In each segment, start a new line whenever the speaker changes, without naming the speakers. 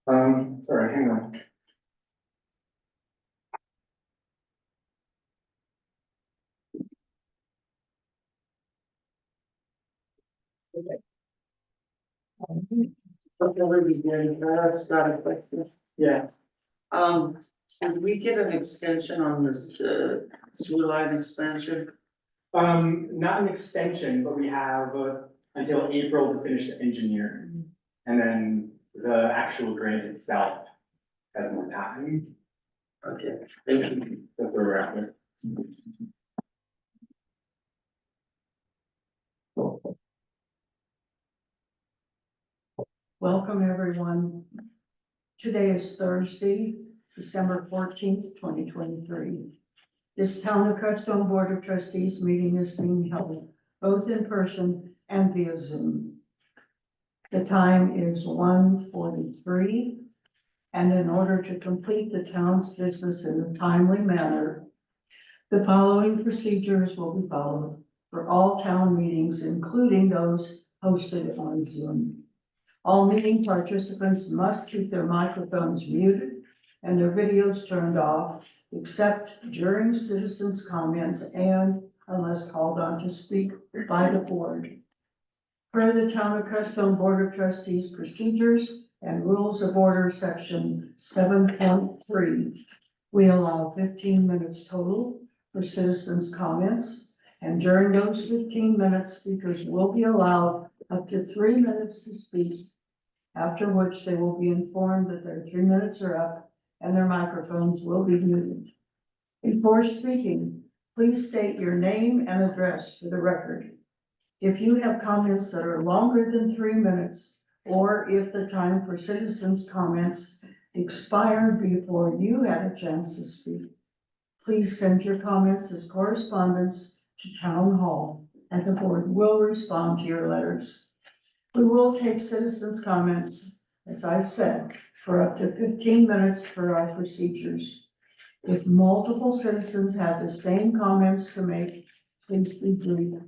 Sorry, hang on. Yeah,
Should we get an extension on this, sewer line expansion?
not an extension, but we have until April to finish the engineering. And then the actual grant itself has more time.
Okay, thank you.
That's where we're at with.
Welcome, everyone. Today is Thursday, December 14th, 2023. This Town of Crestone Board of Trustees meeting is being held both in person and via Zoom. The time is 1:43, and in order to complete the town's business in a timely manner, the following procedures will be followed for all town meetings, including those hosted on Zoom. All meeting participants must keep their microphones muted and their videos turned off, except during citizens' comments and unless called on to speak by the board. Per the Town of Crestone Board of Trustees Procedures and Rules of Order, Section 7.3, we allow 15 minutes total for citizens' comments, and during those 15 minutes, speakers will be allowed up to 3 minutes to speak, after which they will be informed that their 3 minutes are up and their microphones will be muted. Before speaking, please state your name and address for the record. If you have comments that are longer than 3 minutes, or if the time for citizens' comments expired before you had a chance to speak, please send your comments as correspondence to Town Hall, and the board will respond to your letters. We will take citizens' comments, as I've said, for up to 15 minutes per our procedures. If multiple citizens have the same comments to make, please be brief.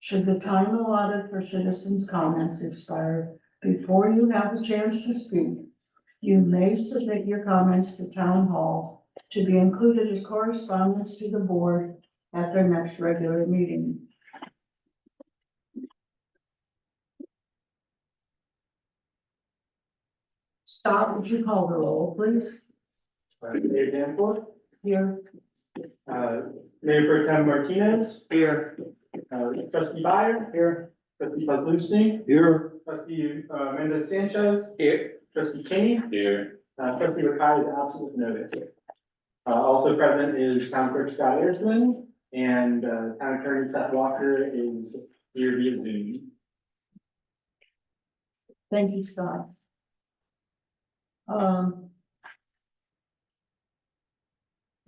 Should the time allotted for citizens' comments expire before you have a chance to speak, you may submit your comments to Town Hall to be included as correspondence to the board at their next regular meeting. Scott, would you call the roll, please?
Mayor Danforth,
Here.
Mayor Pro Tem Martinez,
Here,
Trustee Byer. Here. Trustee Paslewski.
Here.
Trustee Mendez Sanchez.
here,
Trustee Cheney.
Here.
Trustee Rakai is absent with notice. Also present is Town Clerk Scott Ersman, and Town Attorney Seth Walker is here via Zoom.
Thank you, Scott.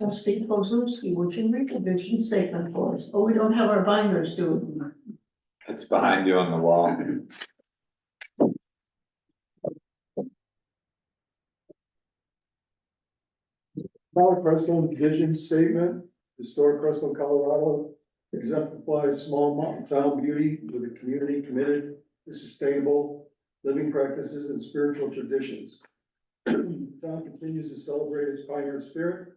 Trustee Kozlowski, would you read the vision statement for us? Oh, we don't have our binders, do we?
It's behind you on the wall.
Town of Crestone vision statement, historic Crestone, Colorado exemplifies small mountain town beauty with a community committed to sustainable living practices and spiritual traditions. The town continues to celebrate its pioneer spirit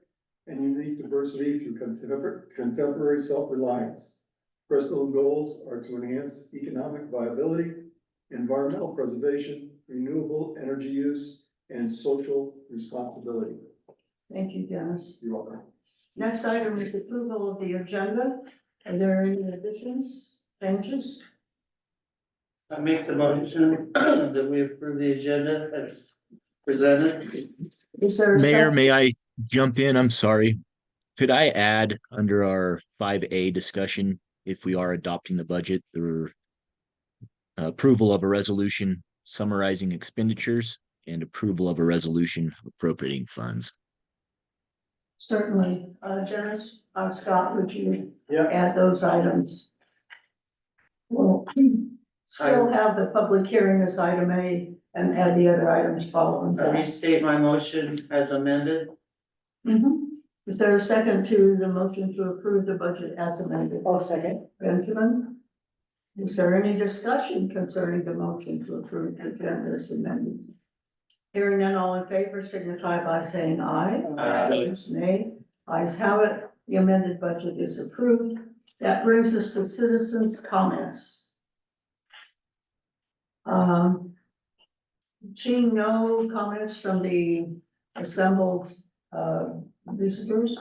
and unique diversity through contemporary self-reliance. Crestone goals are to enhance economic viability, environmental preservation, renewable energy use, and social responsibility.
Thank you, Dennis.
You're welcome.
Next item is approval of the agenda. Are there any additions, changes?
I make the motion that we approve the agenda as presented.
Is there a
Mayor,
second?
may I jump in? I'm sorry. Could I add under our 5A discussion, if we are adopting the budget, the approval of a resolution summarizing expenditures and approval of a resolution appropriating funds?
Certainly, Janice, Scott, would you
Yeah.
add those items? Well, still have the public hearing as item A and add the other items following
Let me
that.
state my motion as amended.
Mhm. Is there a second to the motion to approve the budget as amended? Oh, second. Benjamin? Is there any discussion concerning the motion to approve the agenda as amended? Hearing none, all in favor signify by saying aye.
Aye.
Opposed, nay. Ayes have it. The amended budget is approved. That brings us to citizens' comments. Seeing no comments from the assembled, visitors.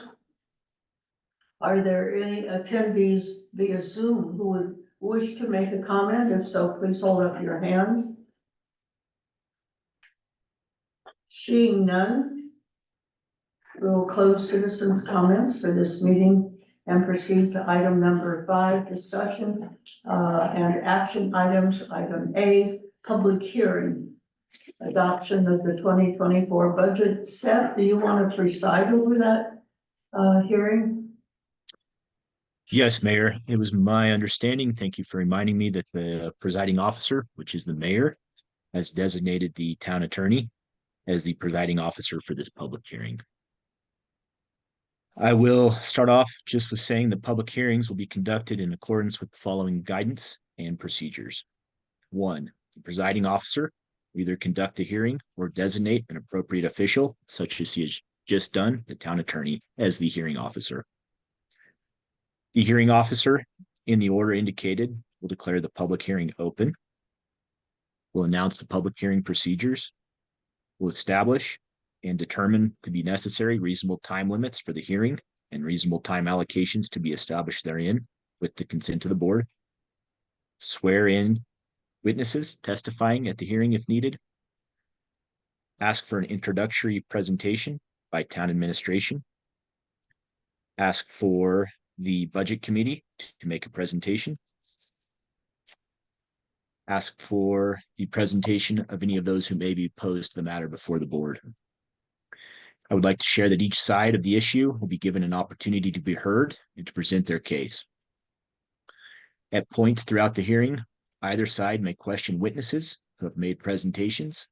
Are there any attendees via Zoom who would wish to make a comment? If so, please hold up your hand. Seeing none, we will close citizens' comments for this meeting and proceed to item number 5, discussion and action items. Item A, public hearing, adoption of the 2024 budget. Seth, do you want to preside over that hearing?
Yes, Mayor, it was my understanding, thank you for reminding me, that the presiding officer, which is the mayor, has designated the town attorney as the presiding officer for this public hearing. I will start off just with saying the public hearings will be conducted in accordance with the following guidance and procedures. 1, the presiding officer will either conduct a hearing or designate an appropriate official, such as he has just done, the town attorney, as the hearing officer. The hearing officer, in the order indicated, will declare the public hearing open, will announce the public hearing procedures, will establish and determine to be necessary reasonable time limits for the hearing and reasonable time allocations to be established therein with the consent of the board, swear in witnesses testifying at the hearing if needed, ask for an introductory presentation by town administration, ask for the budget committee to make a presentation, ask for the presentation of any of those who may be opposed to the matter before the board. I would like to share that each side of the issue will be given an opportunity to be heard and to present their case. At points throughout the hearing, either side may question witnesses who have made presentations,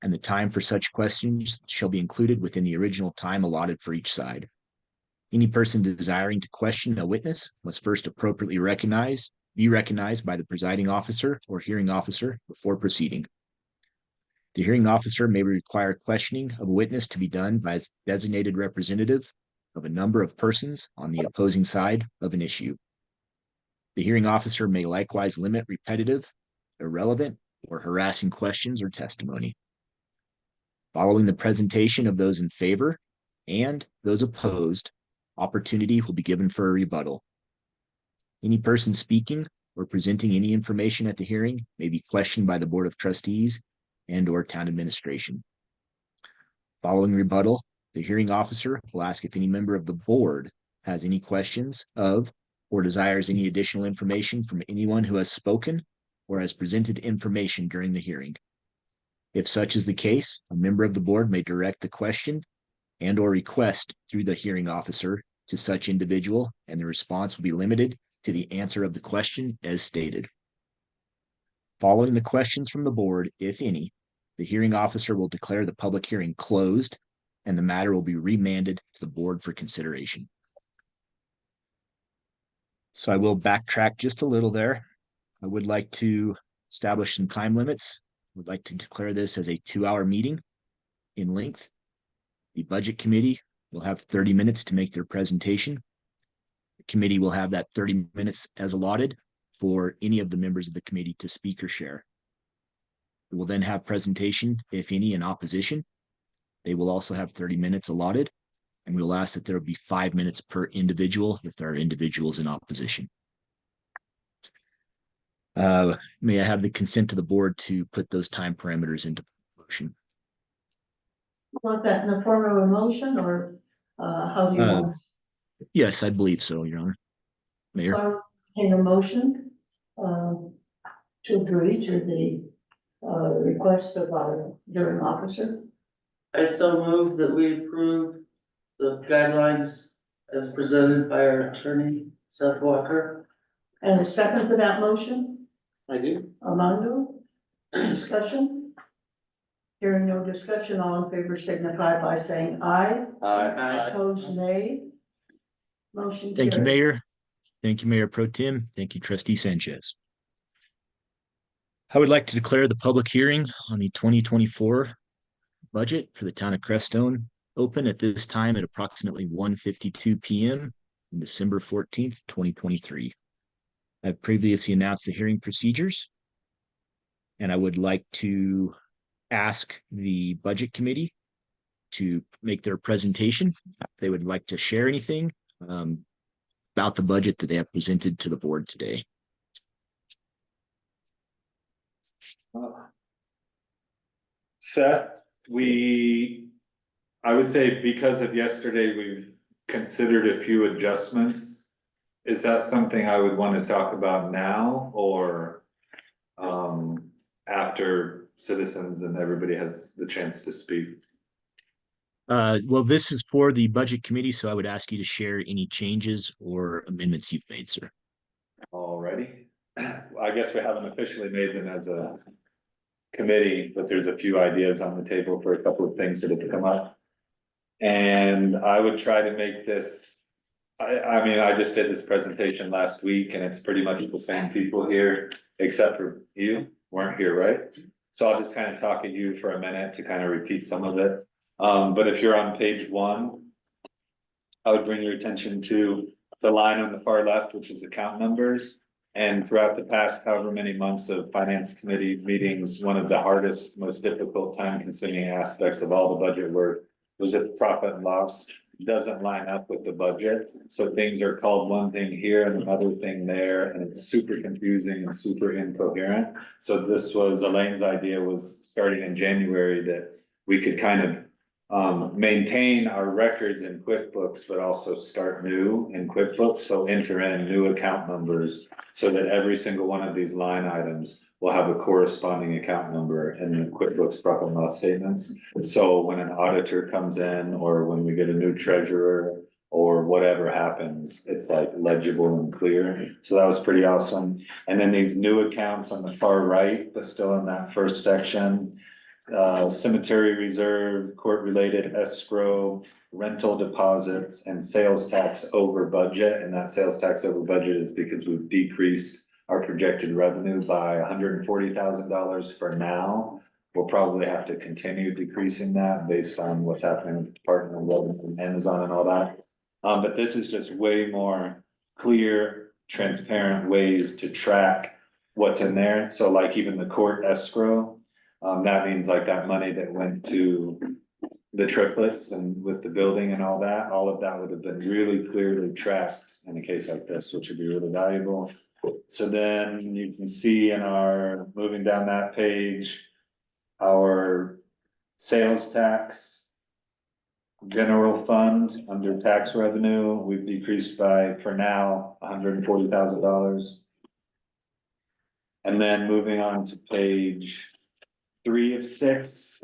and the time for such questions shall be included within the original time allotted for each side. Any person desiring to question a witness must first appropriately be recognized by the presiding officer or hearing officer before proceeding. The hearing officer may require questioning of a witness to be done by a designated representative of a number of persons on the opposing side of an issue. The hearing officer may likewise limit repetitive, irrelevant, or harassing questions or testimony. Following the presentation of those in favor and those opposed, opportunity will be given for a rebuttal. Any person speaking or presenting any information at the hearing may be questioned by the Board of Trustees and/or town administration. Following rebuttal, the hearing officer will ask if any member of the board has any questions of or desires any additional information from anyone who has spoken or has presented information during the hearing. If such is the case, a member of the board may direct the question and/or request through the hearing officer to such individual, and the response will be limited to the answer of the question as stated. Following the questions from the board, if any, the hearing officer will declare the public hearing closed, and the matter will be remanded to the board for consideration. So I will backtrack just a little there. I would like to establish some time limits. I would like to declare this as a 2-hour meeting in length. The budget committee will have 30 minutes to make their presentation. The committee will have that 30 minutes as allotted for any of the members of the committee to speak or share. We will then have presentation, if any, in opposition. They will also have 30 minutes allotted, and we will ask that there will be 5 minutes per individual if there are individuals in opposition. May I have the consent of the board to put those time parameters into motion?
Want that in the form of a motion or, how do you want?
Yes, I believe so, Your Honor. Mayor.
Entertain a motion, to agree to the, request of our hearing officer.
I so move that we approve the guidelines as presented by our attorney, Seth Walker.
And a second to that motion,
I do.
Armando, discussion? Hearing no discussion, all in favor signify by saying aye. Opposed, nay. Motion
Thank you,
carries.
Mayor. Thank you, Mayor Pro Tem. Thank you, Trustee Sanchez. I would like to declare the public hearing on the 2024 budget for the town of Crestone open at this time at approximately 1:52 p.m. on December 14th, 2023. I've previously announced the hearing procedures, and I would like to ask the Budget Committee to make their presentation. If they would like to share anything about the budget that they have presented to the board today.
Seth, I would say because of yesterday, we've considered a few adjustments. Is that something I would want to talk about now or after citizens and everybody has the chance to speak?
Well, this is for the Budget Committee, so I would ask you to share any changes or amendments you've made, sir.
Alrighty. I guess we haven't officially made them as a committee, but there's a few ideas on the table for a couple of things that have come up. And I would try to make this, I mean, I just did this presentation last week and it's pretty much the same people here, except for you weren't here, right? So I'll just kind of talk at you for a minute to kind of repeat some of it. But if you're on page 1, I would bring your attention to the line on the far left, which is account numbers. And throughout the past however many months of finance committee meetings, one of the hardest, most difficult, time consuming aspects of all the budget work was that the profit and loss doesn't line up with the budget. So things are called one thing here and another thing there, and it's super confusing and super incoherent. So this was Elaine's idea, was starting in January that we could kind of maintain our records in QuickBooks, but also start new in QuickBooks. So enter in new account numbers so that every single one of these line items will have a corresponding account number in the QuickBooks profit and loss statements. So when an auditor comes in or when we get a new treasurer or whatever happens, it's like legible and clear. So that was pretty awesome. And then these new accounts on the far right, but still in that first section, cemetery reserve, court-related escrow, rental deposits, and sales tax over budget. And that sales tax over budget is because we've decreased our projected revenue by $140,000 for now. We'll probably have to continue decreasing that based on what's happening with the Department of Revenue and Amazon and all that. But this is just way more clear, transparent ways to track what's in there. So like even the court escrow, that means like that money that went to the triplets and with the building and all of that would have been really clearly tracked in a case like this, which would be really valuable. So then you can see in our, moving down that page, our sales tax, general fund under tax revenue, we've decreased by, for now, $140,000. And then moving on to page 3 of 6,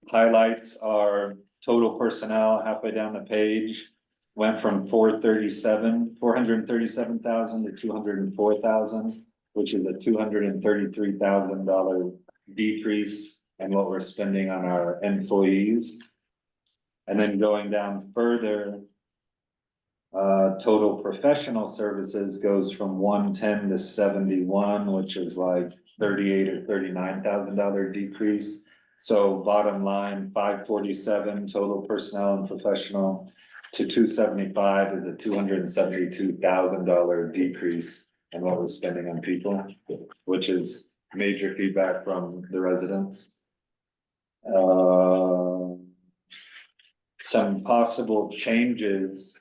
highlights our total personnel halfway down the page, went from 437,000 to 204,000, which is a $233,000 decrease in what we're spending on our employees. And then going down further, total professional services goes from 110 to 71, which is like $38,000 or $39,000 decrease. So bottom line, 547 total personnel and professional to 275 is a $272,000 decrease in what we're spending on people, which is major feedback from the residents. Some possible changes.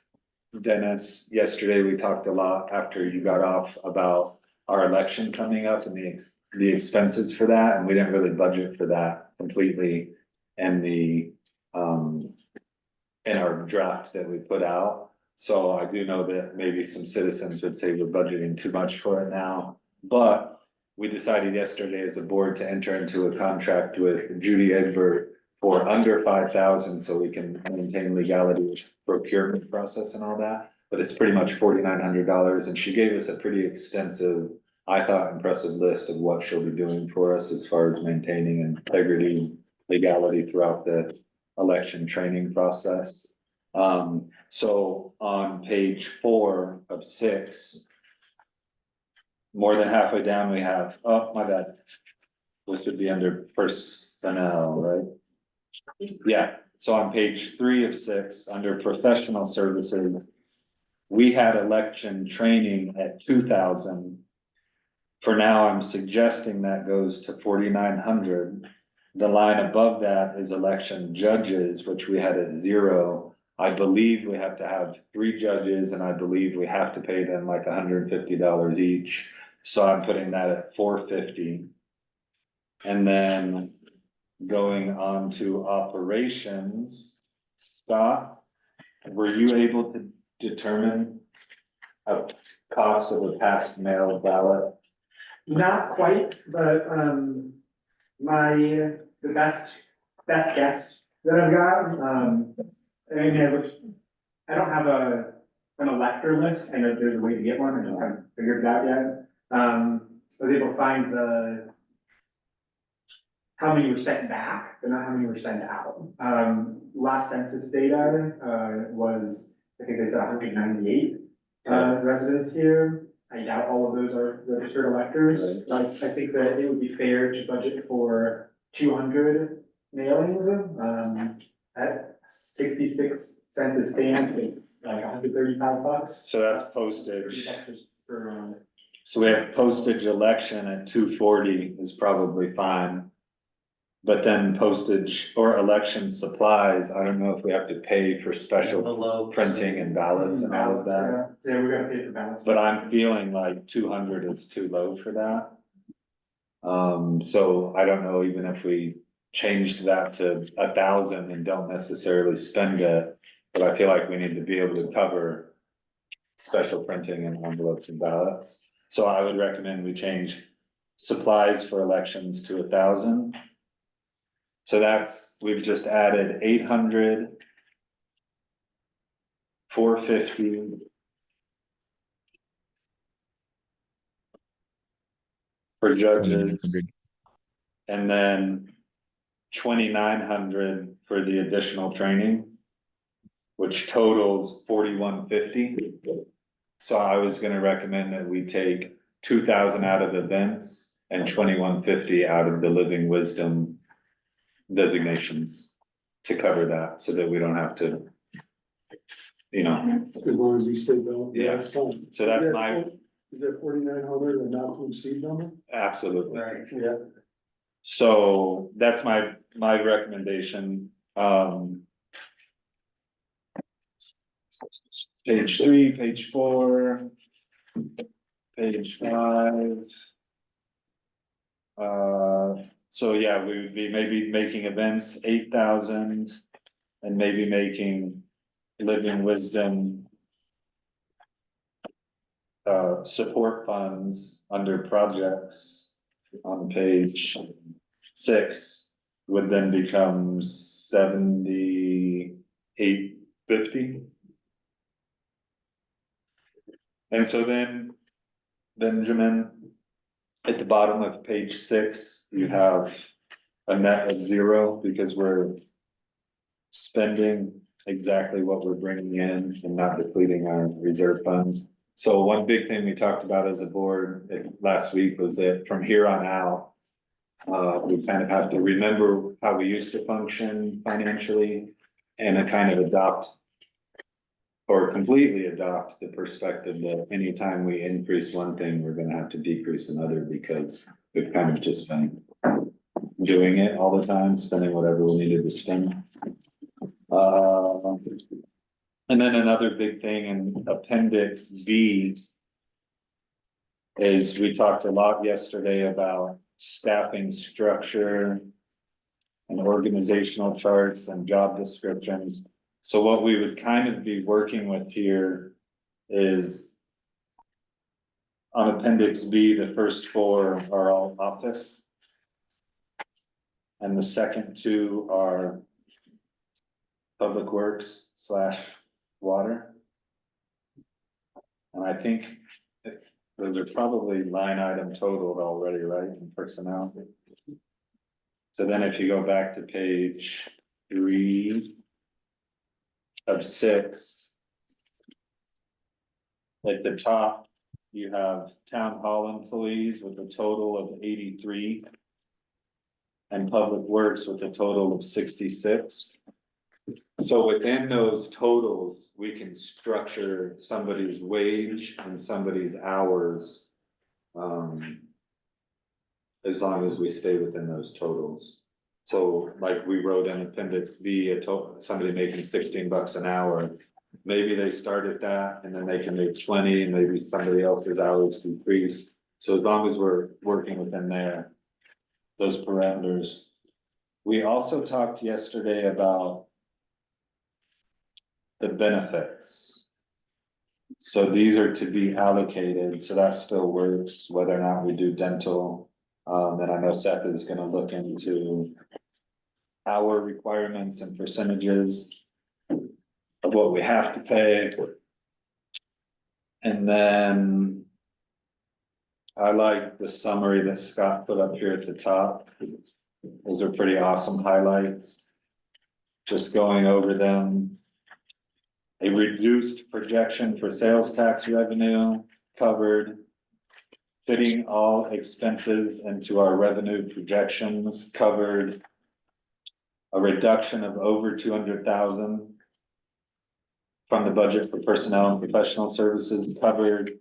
Dennis, yesterday we talked a lot after you got off about our election coming up and the expenses for that, and we didn't really budget for that completely. And in our draft that we put out, so I do know that maybe some citizens would say we're budgeting too much for it now. But we decided yesterday as a board to enter into a contract with Judy Egbert for under 5,000, so we can maintain legality with procurement process and all that. But it's pretty much $4,900, and she gave us a pretty extensive, I thought, impressive list of what she'll be doing for us as far as maintaining integrity, legality throughout the election training process. So on page 4 of 6, more than halfway down, we have, oh, my bad. This would be under personnel, right? Yeah, so on page 3 of 6, under professional services, we had election training at 2,000. For now, I'm suggesting that goes to 4,900. The line above that is election judges, which we had at 0. I believe we have to have 3 judges, and I believe we have to pay them like $150 each. So I'm putting that at 450. And then going on to operations, Scott, were you able to determine a cost of a past mail ballot?
Not quite, but, the best guess that I've got, I don't have an elector list. I know there's a way to get one, I just haven't figured it out yet. I was able to find how many were sent back, but not how many were sent out. Last census data, was, I think they said 198, residents here. I doubt all of those are registered electors. So I think that it would be fair to budget for 200 mailings, at 66 cents a stamp, it's like $135.
So that's postage.
$30 for,
So we have postage election at 240 is probably fine. But then postage or election supplies, I don't know if we have to pay for special
Below.
printing and ballots and all of that.
Yeah, we're gonna pay for ballots.
But I'm feeling like 200 is too low for that. So I don't know, even if we changed that to 1,000 and don't necessarily spend it, but I feel like we need to be able to cover special printing and envelopes and ballots. So I would recommend we change supplies for elections to 1,000. So that's, we've just added 800, 450. For judges,
2,900.
and then 2,900 for the additional training, which totals 4,150. So I was gonna recommend that we take 2,000 out of events and 2,150 out of the living wisdom designations to cover that, so that we don't have to, you know,
As long as we stay balanced,
Yeah.
that's fine.
so that's
Is that
my,
Is that 4,900 and not to exceed number?
absolutely.
Right.
Yeah.
So that's my recommendation, Page 3, page 4. Page 5. So yeah, we would be maybe making events 8,000 and maybe making living wisdom. Support funds under projects on page 6 would then become 7,850. And so then, Benjamin, at the bottom of page 6, you have a net of 0 because we're spending exactly what we're bringing in and not depleting our reserve funds. So one big thing we talked about as a board last week was that from here on out, we kind of have to remember how we used to function financially and a kind of adopt or completely adopt the perspective that anytime we increase one thing, we're gonna have to decrease another because we've kind of just been doing it all the time, spending whatever we needed to spend. And then another big thing in appendix B is we talked a lot yesterday about staffing structure and organizational charts and job descriptions. So what we would kind of be working with here is on Appendix B, the first four are all office. And the second two are public works / water. And I think those are probably line item totaled already, right, in personnel? So then if you go back to page 3 of 6. At the top, you have town hall employees with a total of 83. And public works with a total of 66. So within those totals, we can structure somebody's wage and somebody's hours. As long as we stay within those totals. So like we wrote in Appendix B, somebody making $16 an hour. Maybe they start at that and then they can make 20 and maybe somebody else's hours decrease. So as long as we're working within there, those parameters. We also talked yesterday about the benefits. So these are to be allocated, so that still works, whether or not we do dental. And I know Seth is gonna look into hour requirements and percentages of what we have to pay. And then I like the summary that Scott put up here at the top. Those are pretty awesome highlights. Just going over them. A reduced projection for sales tax revenue covered. Fitting all expenses into our revenue projections covered. A reduction of over 200,000. From the budget for personnel and professional services covered.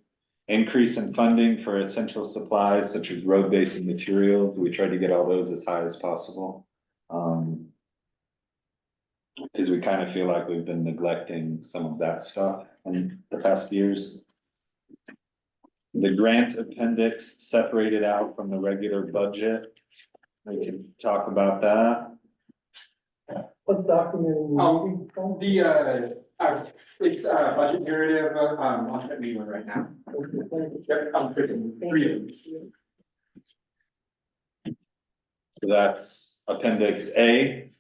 Increase in funding for essential supplies such as road basing materials. We tried to get all those as high as possible. Because we kind of feel like we've been neglecting some of that stuff in the past years. The grant appendix separated out from the regular budget. We can talk about that.
What document are you reading from?
It's budget narrative, on that meeting right now. Yep, I'm picking 3 of them.
So that's appendix A.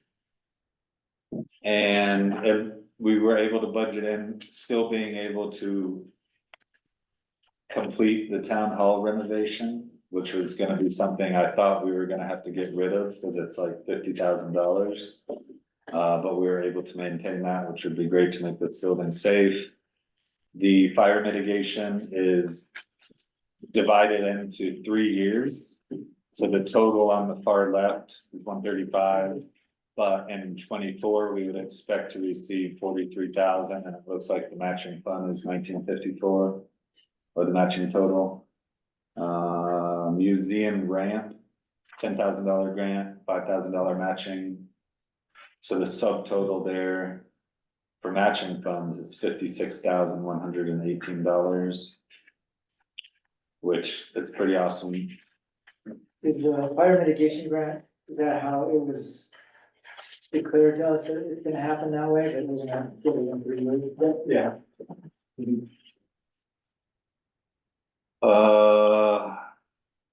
And if we were able to budget in, still being able to complete the town hall renovation, which was gonna be something I thought we were gonna have to get rid of, because it's like $50,000. But we were able to maintain that, which would be great to make this building safe. The fire mitigation is divided into 3 years. So the total on the far left is 135. But in 24, we would expect to receive 43,000, and it looks like the matching fund is 1954, or the matching total. Museum ramp, $10,000 grant, $5,000 matching. So the subtotal there for matching funds is $56,118, which it's pretty awesome.
Is the fire mitigation grant, is that how it was declared to us that it's gonna happen that way, but we're gonna give it in 3 years?
Yeah.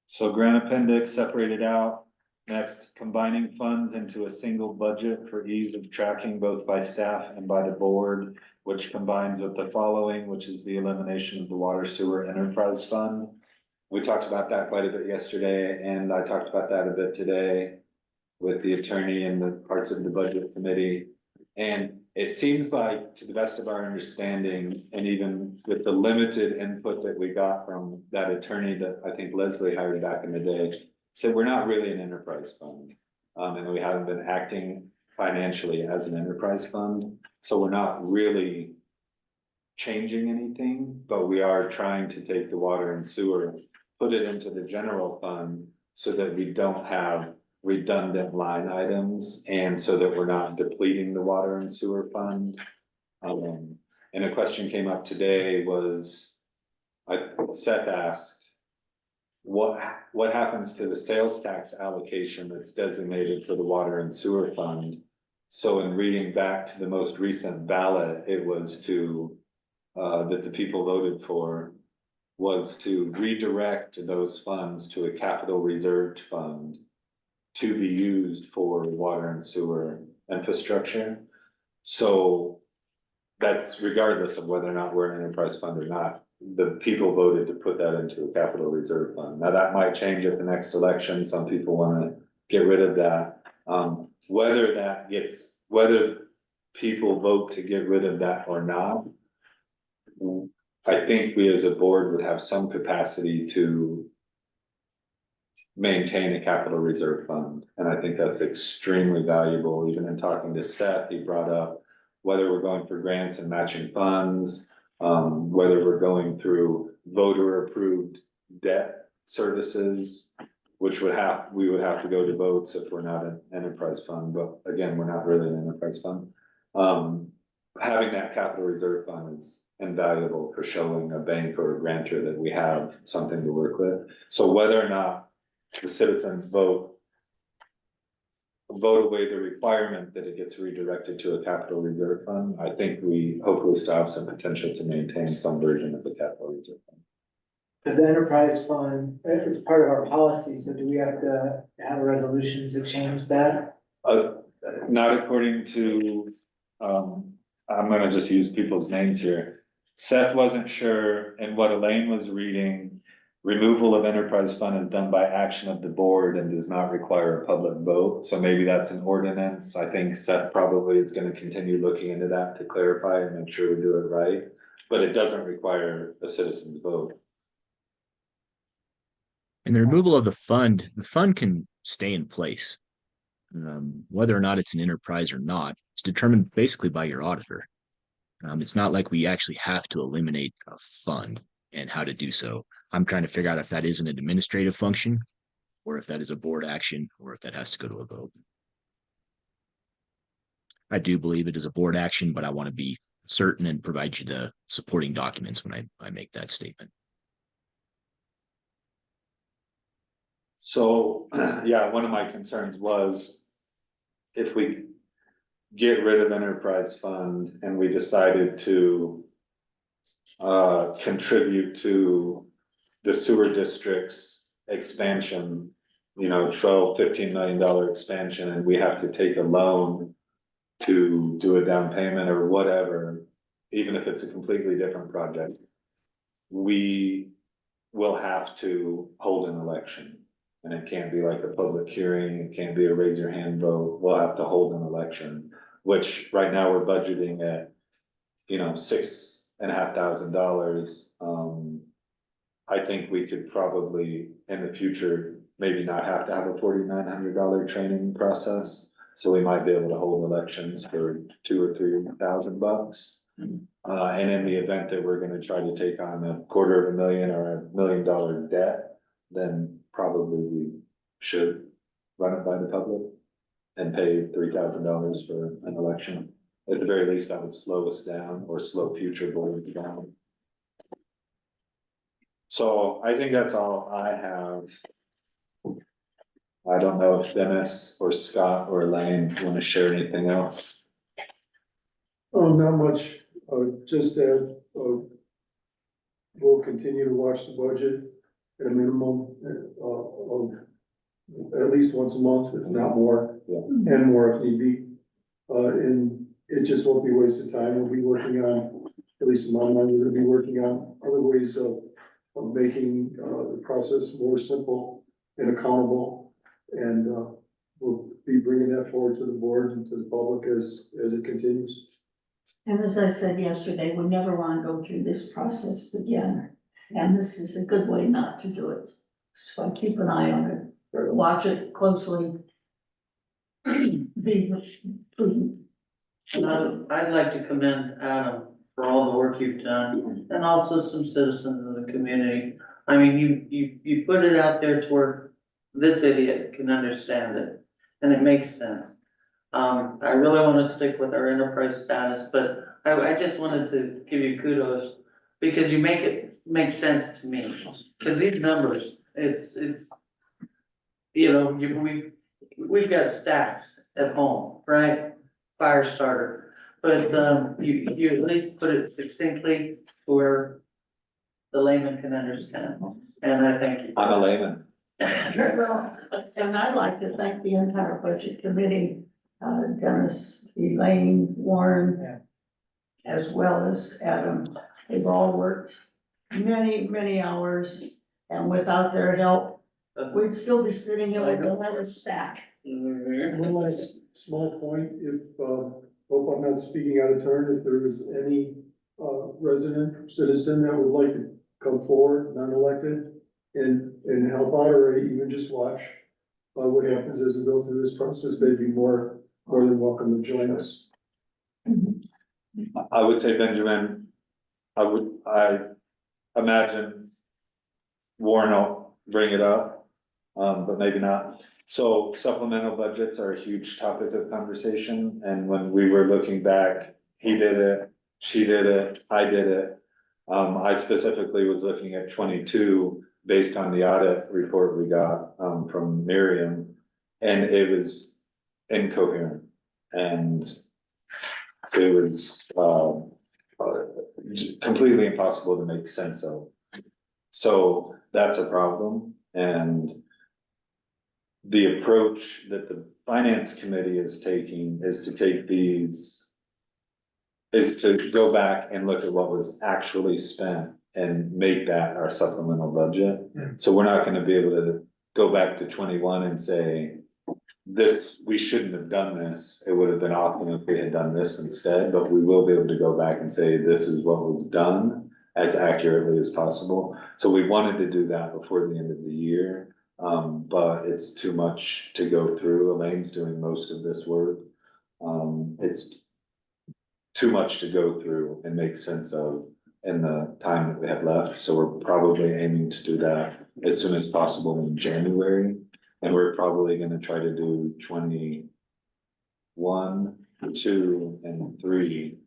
So grant appendix separated out. Next, combining funds into a single budget for ease of tracking both by staff and by the board, which combines with the following, which is the elimination of the water sewer enterprise fund. We talked about that quite a bit yesterday, and I talked about that a bit today with the attorney and the parts of the budget committee. And it seems like, to the best of our understanding, and even with the limited input that we got from that attorney that I think Leslie hired back in the day, said we're not really an enterprise fund. And we haven't been acting financially as an enterprise fund. So we're not really changing anything, but we are trying to take the water and sewer, put it into the general fund so that we don't have redundant line items, and so that we're not depleting the water and sewer fund. And a question came up today was, Seth asked, what happens to the sales tax allocation that's designated for the water and sewer fund? So in reading back to the most recent ballot, it was to, that the people voted for was to redirect those funds to a capital reserved fund to be used for water and sewer infrastructure. So that's regardless of whether or not we're an enterprise fund or not. The people voted to put that into a capital reserve fund. Now that might change at the next election. Some people wanna get rid of that. Whether people vote to get rid of that or not, I think we as a board would have some capacity to maintain a capital reserve fund. And I think that's extremely valuable. Even in talking to Seth, he brought up whether we're going for grants and matching funds, whether we're going through voter approved debt services, which we would have to go to votes if we're not an enterprise fund, but again, we're not really an enterprise fund. Having that capital reserve fund is invaluable for showing a bank or a grantor that we have something to work with. So whether or not the citizens vote away the requirement that it gets redirected to a capital reserve fund, I think we hopefully still have some potential to maintain some version of the capital reserve fund.
Cause the enterprise fund, it's part of our policy, so do we have to have a resolution to change that?
Not according to, I'm gonna just use people's names here. Seth wasn't sure, and what Elaine was reading, removal of enterprise fund is done by action of the board and does not require a public vote. So maybe that's an ordinance. I think Seth probably is gonna continue looking into that to clarify and make sure we do it right. But it doesn't require a citizen's vote.
And the removal of the fund can stay in place. Whether or not it's an enterprise or not, it's determined basically by your auditor. It's not like we actually have to eliminate a fund and how to do so. I'm trying to figure out if that is an administrative function or if that is a board action or if that has to go to a vote. I do believe it is a board action, but I want to be certain and provide you the supporting documents when I make that statement.
So, yeah, one of my concerns was if we get rid of enterprise fund and we decided to contribute to the sewer district's expansion, you know, $12-15 million expansion, and we have to take a loan to do a down payment or whatever, even if it's a completely different project, we will have to hold an election. And it can't be like a public hearing, it can't be a raise your hand vote, we'll have to hold an election, which right now we're budgeting at, you know, $6,500. I think we could probably, in the future, maybe not have to have a $4,900 training process. So we might be able to hold elections for $2,000 or $3,000. And in the event that we're gonna try to take on $250,000 or $1 million debt, then probably we should run it by the public and pay $3,000 for an election. At the very least, that would slow us down or slow future boards down. So I think that's all I have. I don't know if Dennis or Scott or Elaine want to share anything else.
Oh, not much, just that, we'll continue to watch the budget at a minimum, of at least once a month, if not more.
Yeah.
And more if need be. And it just won't be a waste of time. We'll be working on, at least in my mind, we're gonna be working on other ways of making, the process more simple and accountable. And, we'll be bringing that forward to the board and to the public as it continues.
And as I said yesterday, we never want to go through this process again. And this is a good way not to do it. So keep an eye on it, watch it closely. Be prudent.
And I'd like to commend Adam for all the work you've done, and also some citizens of the community. I mean, you put it out there to where this idiot can understand it, and it makes sense. I really wanna stick with our enterprise status, but I just wanted to give you kudos, because you make it make sense to me. Cause these numbers, it's, you know, we've got stacks at home, right? Fire starter, but, you at least put it succinctly where the layman can understand, and I thank you.
I'm a layman.
Well, and I'd like to thank the entire budget committee, Dennis, Elaine, Warren, as well as Adam. They've all worked many, many hours, and without their help, we'd still be sitting here with another stack.
One last small point, if, hope I'm not speaking out of turn, if there is any, resident, citizen that would like to come forward, non-elected, and help out, or even just watch, what happens as we go through this process, they'd be more than welcome to join us.
I would say, Benjamin, I imagine Warren will bring it up, but maybe not. So supplemental budgets are a huge topic of conversation, and when we were looking back, he did it, she did it, I did it. I specifically was looking at 22 based on the audit report we got, from Miriam, and it was incoherent, and it was, completely impossible to make sense of. So that's a problem, and the approach that the finance committee is taking is to take these, is to go back and look at what was actually spent and make that our supplemental budget. So we're not gonna be able to go back to 21 and say, this, we shouldn't have done this, it would have been awesome if we had done this instead, but we will be able to go back and say, this is what was done as accurately as possible. So we wanted to do that before the end of the year, but it's too much to go through. Elaine's doing most of this work. It's too much to go through and make sense of in the time that we have left, so we're probably aiming to do that as soon as possible in January. And we're probably gonna try to do 21, 2, and 3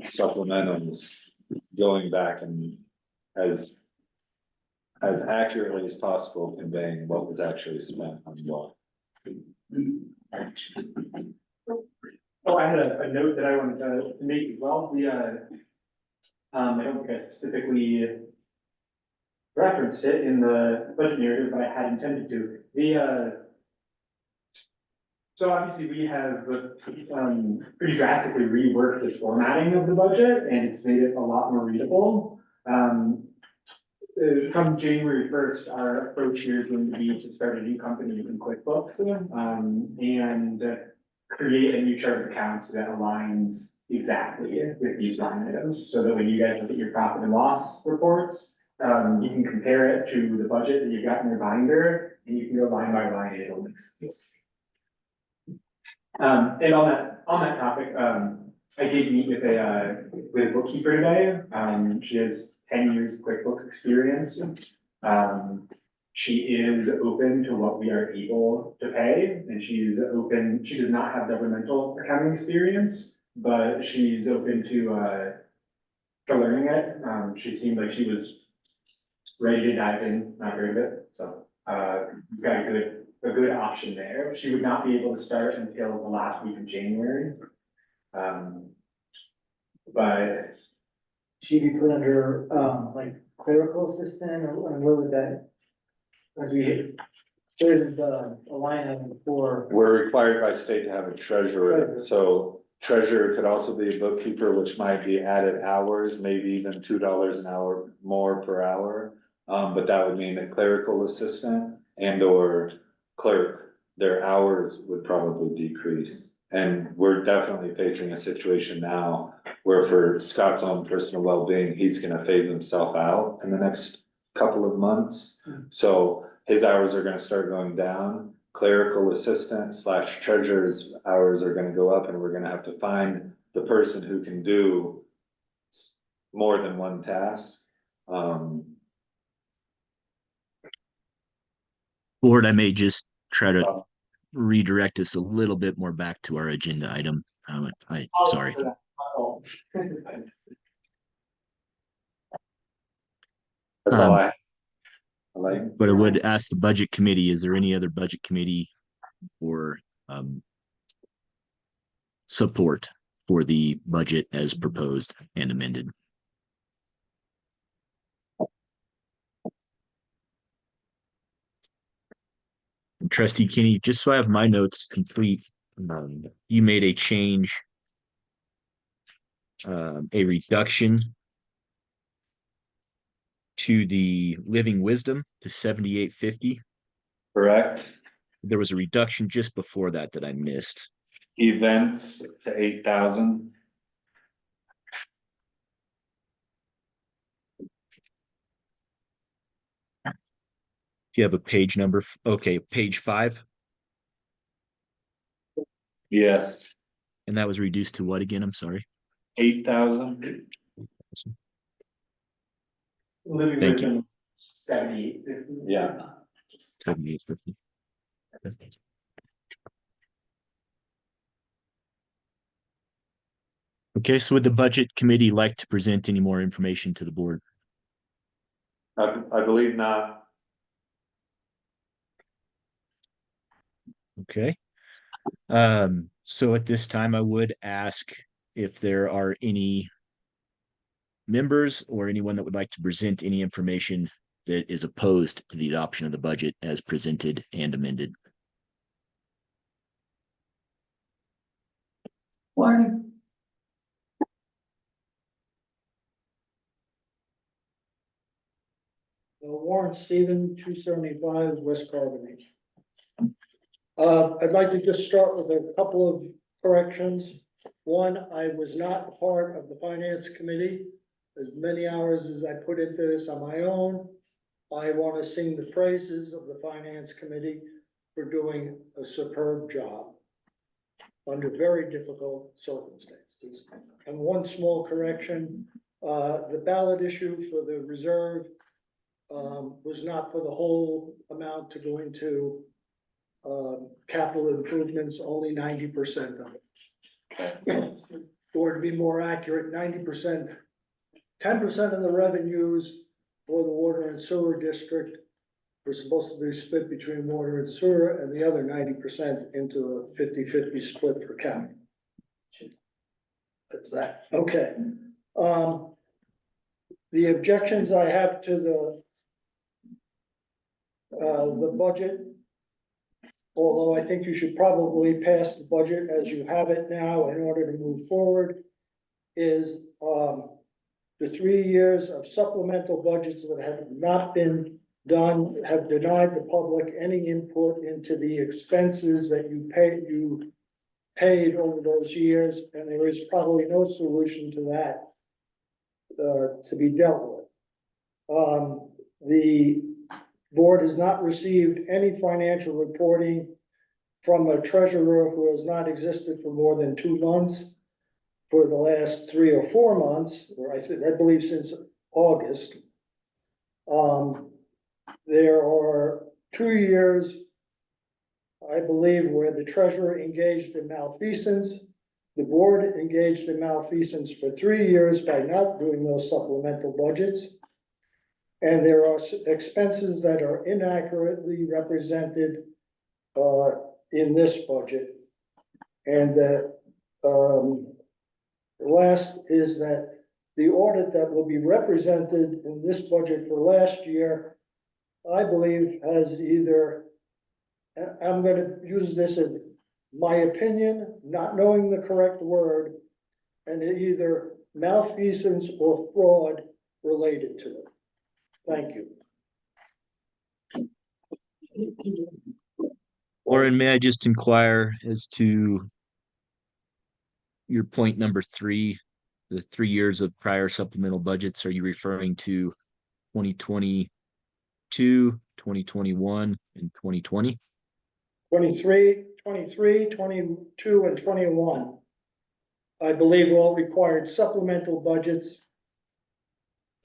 supplementals, going back and as accurately as possible conveying what was actually spent on what.
Oh, I had a note that I wanted to make as well. I don't think I specifically referenced it in the budget narrative, but I had intended to. So obviously we have, pretty drastically reworked the formatting of the budget, and it's made it a lot more readable. Come January 1st, our approach here is going to be to start a new company in QuickBooks, and create a new chart of accounts that aligns exactly with these line items, so that when you guys look at your profit and loss reports, you can compare it to the budget that you've got in your binder, and you can go line by line, and it'll make sense. And on that topic, I did meet with a bookkeeper today. She has 10 years of QuickBooks experience. She is open to what we are able to pay, and she does not have governmental accounting experience, but she's open to learning it. She seemed like she was ready to dive in, not very good, so, we've got a good option there. She would not be able to start until the last week of January. But
She'd be put under, like clerical assistant, or what would that? As we, there's a line item for,
We're required by state to have a treasurer, so treasurer could also be a bookkeeper, which might be added hours, maybe even $2 an hour more per hour. But that would mean that clerical assistant and or clerk, their hours would probably decrease. And we're definitely facing a situation now where for Scott's own personal well-being, he's gonna phase himself out in the next couple of months. So his hours are gonna start going down, clerical assistant / treasurer's hours are gonna go up, and we're gonna have to find the person who can do more than one task.
Board, I may just try to redirect us a little bit more back to our agenda item. Sorry.
That's all I have.
But I would ask the budget committee, is there any other budget committee or support for the budget as proposed and amended? Trustee Kenny, just so I have my notes complete, you made a change, a reduction to the living wisdom to 7850.
Correct.
There was a reduction just before that I missed.
Events to 8,000.
Do you have a page number? Okay, page 5.
Yes,
And that was reduced to what again? I'm sorry.
8,000.
Living
Thank you.
wisdom, 78.
Yeah.
7850. Okay, so would the budget committee like to present any more information to the board?
I believe not.
Okay. So at this time, I would ask if there are any members or anyone that would like to present any information that is opposed to the adoption of the budget as presented and amended.
Warren,
Warren Stephen, 275 West Carbonate. I'd like to just start with a couple of corrections. One, I was not part of the finance committee. As many hours as I put into this on my own, I want to sing the praises of the finance committee for doing a superb job under very difficult circumstances. And one small correction, the ballot issue for the reserve was not for the whole amount to go into capital improvements, only 90% of it. Or to be more accurate, 90%, 10% of the revenues for the water and sewer district were supposed to be split between water and sewer, and the other 90% into a 50-50 split for county. That's that. Okay. The objections I have to the budget, although I think you should probably pass the budget as you have it now in order to move forward, is the 3 years of supplemental budgets that have not been done have denied the public any input into the expenses that you paid over those years, and there is probably no solution to that to be dealt with. The board has not received any financial reporting from a treasurer who has not existed for more than 2 months for the last 3 or 4 months, or I believe since August. There are 2 years, I believe, where the treasurer engaged in malfeasance. The board engaged in malfeasance for 3 years by not doing those supplemental budgets. And there are expenses that are inaccurately represented in this budget. And the last is that the audit that will be represented in this budget for last year, I believe has either, I'm going to use this as my opinion, not knowing the correct word, and either malfeasance or fraud related to it. Thank you.
Lauren, may I just inquire as to your point number 3, the 3 years of prior supplemental budgets? Are you referring to 2022, 2021, and 2020?
23, 22, and 21. I believe all required supplemental budgets.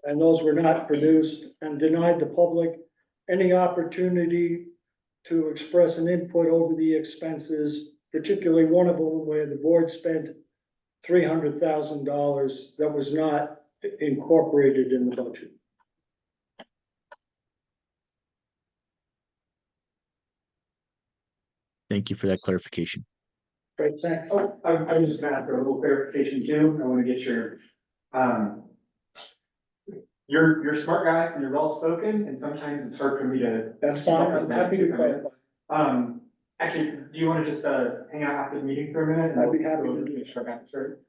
And those were not produced, and denied the public any opportunity to express an input over the expenses, particularly one of them where the board spent $300,000 that was not incorporated in the budget.
Thank you for that clarification.
Great, thanks.
Oh, I'm just gonna ask for a little clarification too. I wanna get um, you're a smart guy and you're well spoken, and sometimes it's hard for me to.
That's fine, I'm happy to clarify.
Actually, do you wanna just, hang out after the meeting for a minute? And
I'd be happy to
we'll
do
get a short answer.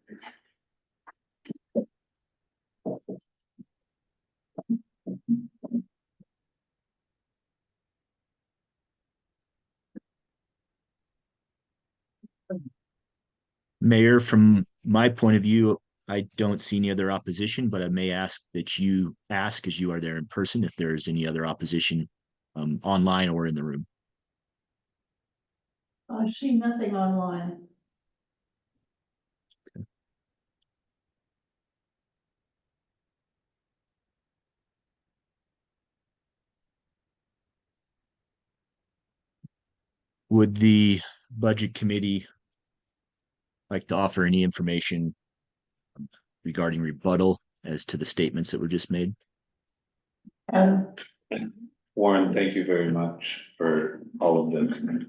Mayor, from my point of view, I don't see any other opposition, but I may ask that you ask, as you are there in person, if there is any other opposition online or in the room.
I see nothing online.
Would the budget committee like to offer any information regarding rebuttal as to the statements that were just made?
And
Warren, thank you very much for all of the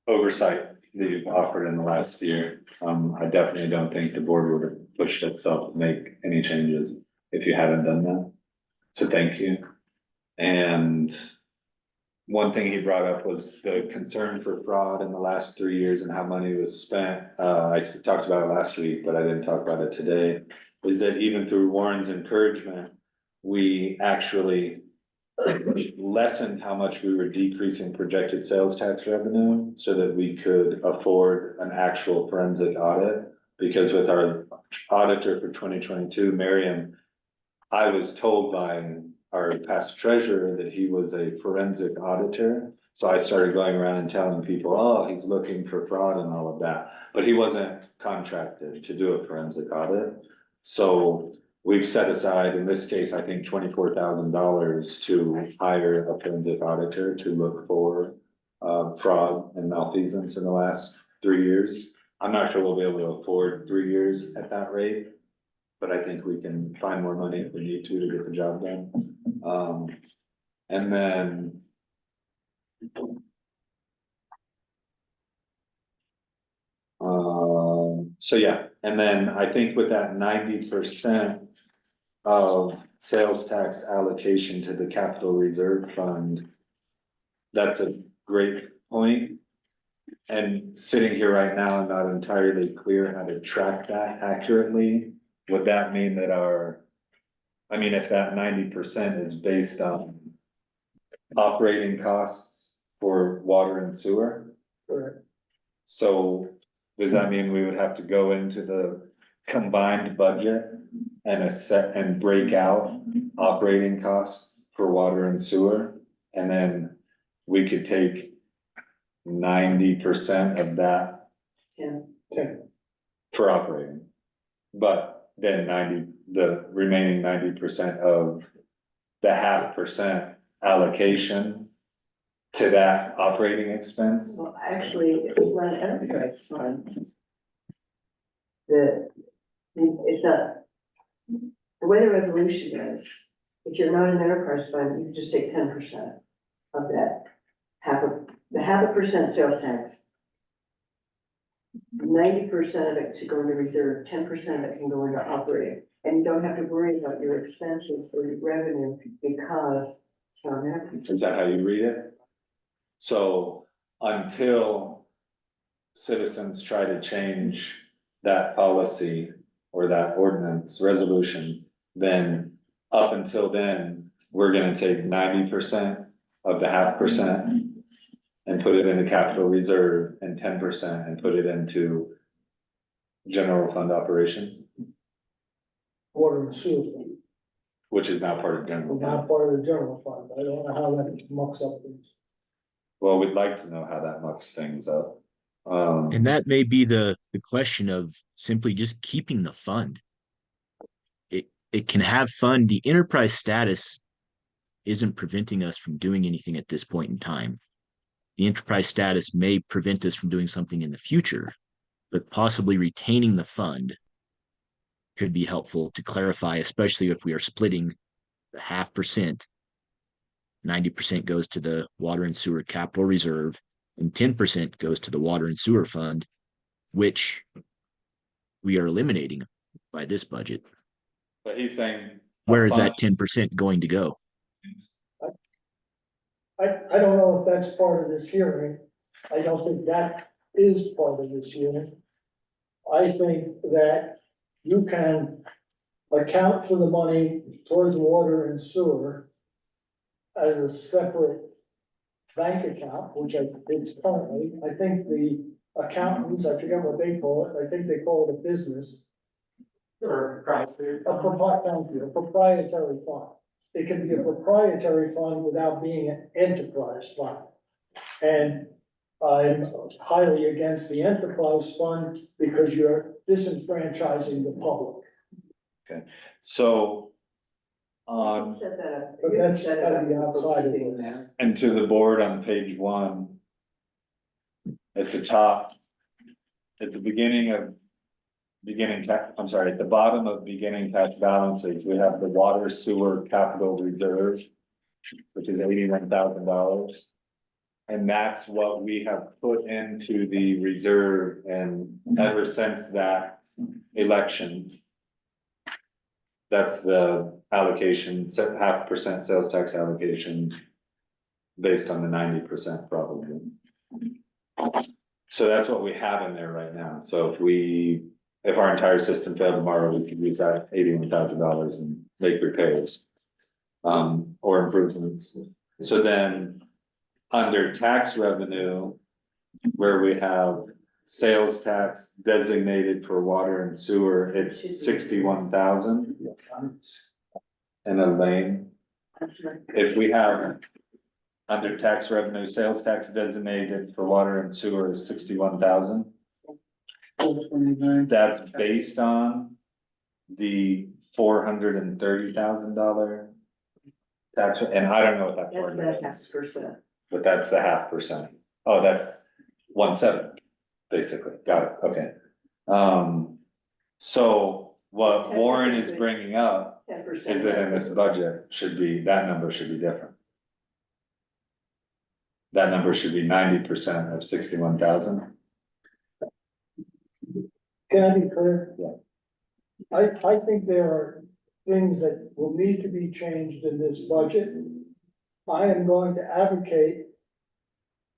oversight that you've offered in the last year. I definitely don't think the board would have pushed itself to make any changes if you hadn't done that. So thank you. And one thing he brought up was the concern for fraud in the last 3 years and how money was spent. I talked about it last week, but I didn't talk about it today. Is that even through Warren's encouragement, we actually lessened how much we were decreasing projected sales tax revenue so that we could afford an actual forensic audit. Because with our auditor for 2022, Miriam, I was told by our past treasurer that he was a forensic auditor. So I started going around and telling people, oh, he's looking for fraud and all of that. But he wasn't contracted to do a forensic audit. So we've set aside, in this case, I think $24,000 to hire a forensic auditor to look for fraud and malfeasance in the last 3 years. I'm not sure we'll be able to afford 3 years at that rate, but I think we can find more money if we need to get the job done. And then so yeah, and then I think with that 90% of sales tax allocation to the capital reserve fund, that's a great point. And sitting here right now, I'm not entirely clear how to track that accurately. Would that mean that I mean, if that 90% is based on operating costs for water and sewer?
Correct.
So does that mean we would have to go into the combined budget and break out operating costs for water and sewer? And then we could take 90% of that.
Okay.
For operating. But then the remaining 90% of the 0.5% allocation to that operating expense?
Well, actually, it's not an enterprise fund. It's not, the way the resolution is, if you're not an enterprise fund, you can just take 10% of that. The 0.5% sales tax. 90% of it should go into reserve, 10% of it can go into operating. And you don't have to worry about your expenses or your revenue because it's not an enterprise.
Is that how you read it? So until citizens try to change that policy or that ordinance resolution, then up until then, we're gonna take 90% of the 0.5% and put it into capital reserve and 10% and put it into general fund operations,
Water and sewer, fund,
which is now part of general
not
fund.
part of the general fund, I don't know how that mucks up things.
Well, we'd like to know how that mucks things up.
And that may be the question of simply just keeping the fund. It can have fund. The enterprise status isn't preventing us from doing anything at this point in time. The enterprise status may prevent us from doing something in the future, but possibly retaining the fund could be helpful to clarify, especially if we are splitting the 0.5% 90% goes to the water and sewer capital reserve, and 10% goes to the water and sewer fund, which we are eliminating by this budget.
But he's saying.
Where is that 10% going to go?
I don't know if that's part of this hearing. I don't think that is part of this hearing. I think that you can account for the money towards water and sewer as a separate bank account, which I think is currently, I think the accountants, I forget what they call it, I think they call it a business.
Or property.
A proprietary fund. It can be a proprietary fund without being an enterprise fund. And I'm highly against the enterprise fund because you're disenfranchising the public.
So.
Set that up.
But
You can
that's
set it
gotta
up
be
for
outside of
bookkeeping
this.
now.
And to the board on page 1. At the top. At the beginning of. At the bottom of beginning cash balances, we have the water sewer capital reserve. Which is $81,000. And that's what we have put into the reserve, and ever since that election. That's the allocation, 0.5% sales tax allocation. Based on the 90% probably. So that's what we have in there right now, so if our entire system failed tomorrow, we could use that $81,000 and make repairs. Or improvements, so then. Under tax revenue. Where we have sales tax designated for water and sewer, it's 61,000. And a lane, if we have. Under tax revenue, sales tax designated for water and sewer is 61,000.
429.
That's based on the $430,000 tax, and I don't know what that
That's
formula
that
is,
0.5%.
but that's the 0.5%. Oh, that's 1/7, basically, got it, okay. So what Warren is bringing up
10%.
is that in this budget that number should be different. That number should be 90% of 61,000.
Can I be clear?
Yeah.
I think there are things that will need to be changed in this budget. I am going to advocate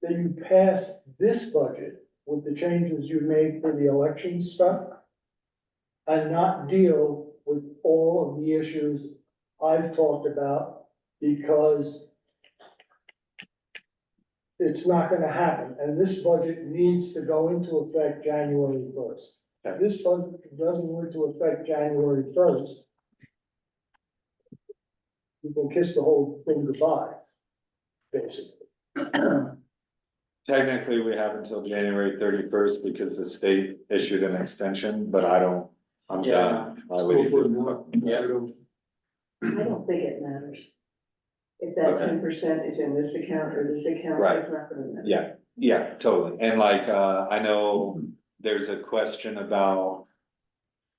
that you pass this budget with the changes you made for the election stuff and not deal with all of the issues I've talked about, because it's not gonna happen, and this budget needs to go into effect January 1st. If this budget doesn't go into effect January 1st, you can kiss the whole thing goodbye, basically.
Technically, we have until January 31st because the state issued an extension, but I'm done. I would either-
I don't think it matters. If that
Okay.
10% is in this account or this account,
Right.
it's not gonna matter.
Yeah, totally, and like, I know there's a question about.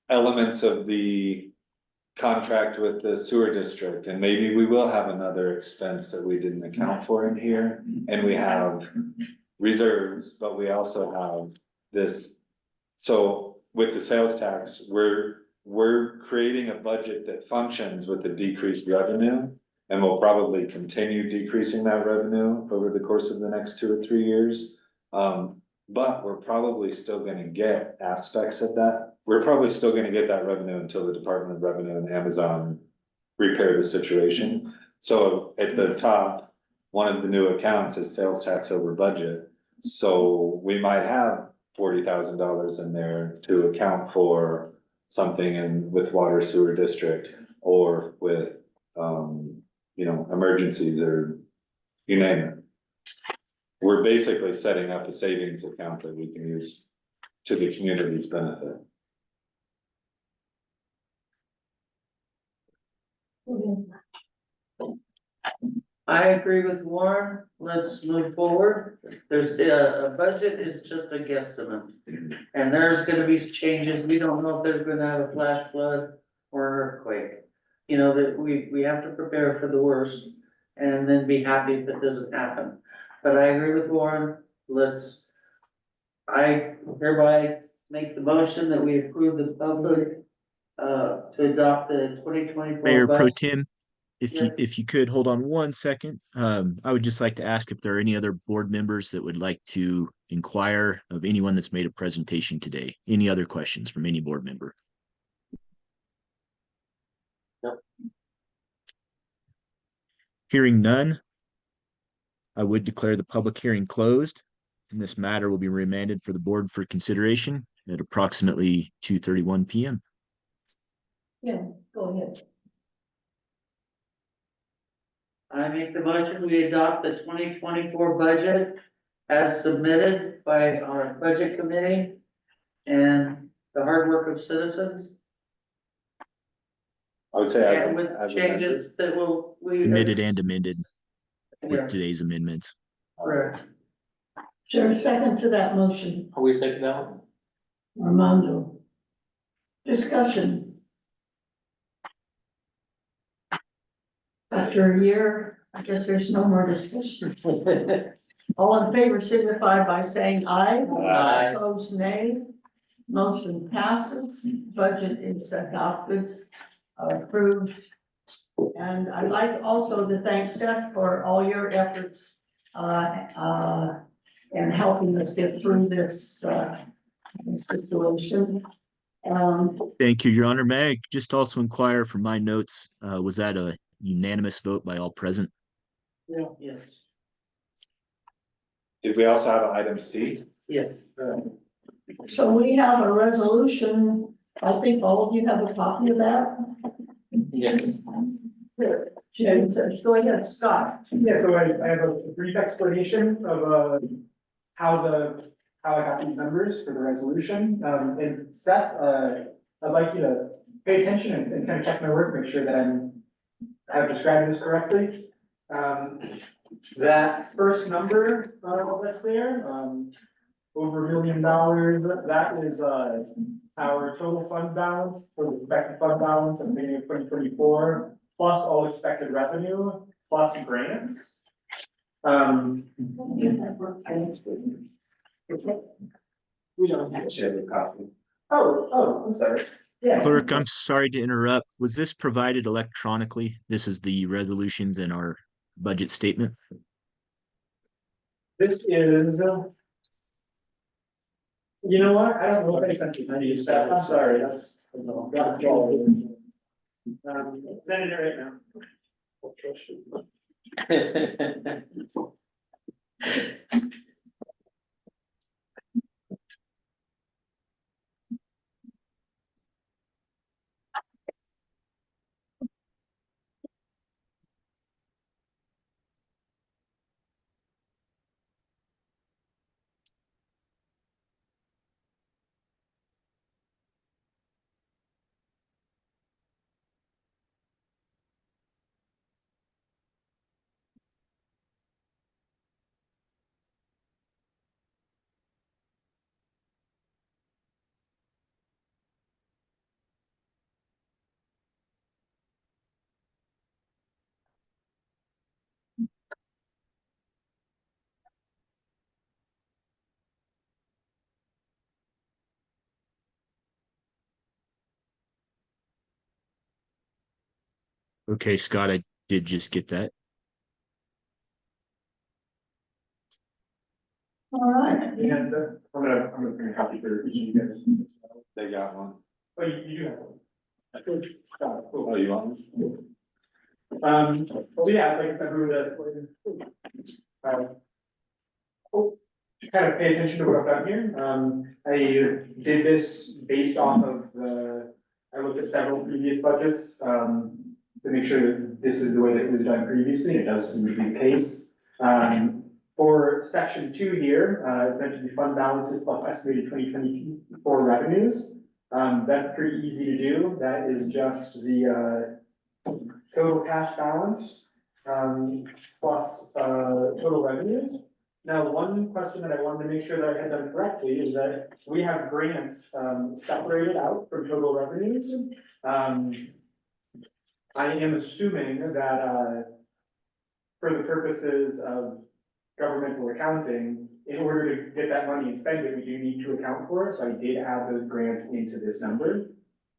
Elements of the contract with the sewer district, and maybe we will have another expense that we didn't account for in here, and we have. Reserves, but we also have this. So with the sales tax, we're creating a budget that functions with the decreased revenue. And we'll probably continue decreasing that revenue over the course of the next 2 or 3 years. But we're probably still gonna get aspects of that. We're probably still gonna get that revenue until the Department of Revenue and Amazon repair the situation. So at the top, one of the new accounts is sales tax over budget. So we might have $40,000 in there to account for something with water sewer district or with, emergencies or you name it. We're basically setting up a savings account that we can use to the community's benefit.
I agree with Warren, let's move forward. There's, a budget is just a guesstimate. And there's gonna be changes, we don't know if there's gonna have a flash flood or an earthquake. That we have to prepare for the worst. and then be happy if it doesn't happen. But I agree with Warren, I hereby make the motion that we approve the public, to adopt the 2024
Mayor Pro
budget.
Tem,
Yes.
if you could hold on one second, I would just like to ask if there are any other board members that would like to inquire of anyone that's made a presentation today. Any other questions from any board member?
No.
Hearing none, I would declare the public hearing closed, and this matter will be remanded for the board for consideration at approximately 2:31 p.m.
Yeah, go ahead.
I make the motion, we adopt the 2024 budget as submitted by our budget committee and the hard work of citizens.
I would say
And with
as
changes that we.
Submitted and amended with
Yeah,
today's amendments.
correct.
Is there a second to that motion?
Are we second that one?
Armando. Discussion. After a year, I guess there's no more discussion. All in favor signify by saying aye.
Aye.
Opposed, nay. Motion passes. Budget is adopted, approved. And I'd like also to thank Seth for all your efforts, in helping us get through this, situation.
Thank you, Your Honor. May I just also inquire from my notes, was that a unanimous vote by all present?
Yes,
Did we also have an item C?
yes.
So we have a resolution. I think all of you have a copy of that.
Yes.
Here, James, go ahead, Scott.
Yeah, so I have a brief explanation of, how I got these numbers for the resolution. And Seth, I'd like you to pay attention and kind of check my work, make sure that I have described this correctly. That first number, that's there, over $1 million, that is, our total fund balance for the expected fund balance at the beginning of 2024, plus all expected revenue, plus grants. We don't have.
Share the copy.
I'm sorry. Yeah.
Clerk, I'm sorry to interrupt. Was this provided electronically? This is the resolutions in our budget statement.
This is. You know what? I don't know if I sent this to you, Seth. I'm sorry, that's. Sending it right now.
Okay, Scott, I did just get that.
All right.
And I'm gonna bring a copy for each of you guys.
They got one.
Oh, you do have one. I thought you- cool.
Oh, you want one?
So yeah, like, I grew kind of pay attention to what I've done here. I did this based off of I looked at several previous budgets, to make sure that this is the way that it was done previously. It does seem to be the case. For section 2 here, it's meant to be fund balances plus estimated 2024 revenues. That's pretty easy to do. That is just the, total cash balance, plus, total revenues. Now, one question that I wanted to make sure that I had done correctly is that we have grants, separated out from total revenues. I am assuming that, for the purposes of governmental accounting, in order to get that money and spend it, we do need to account for it, so I did add those grants into this number.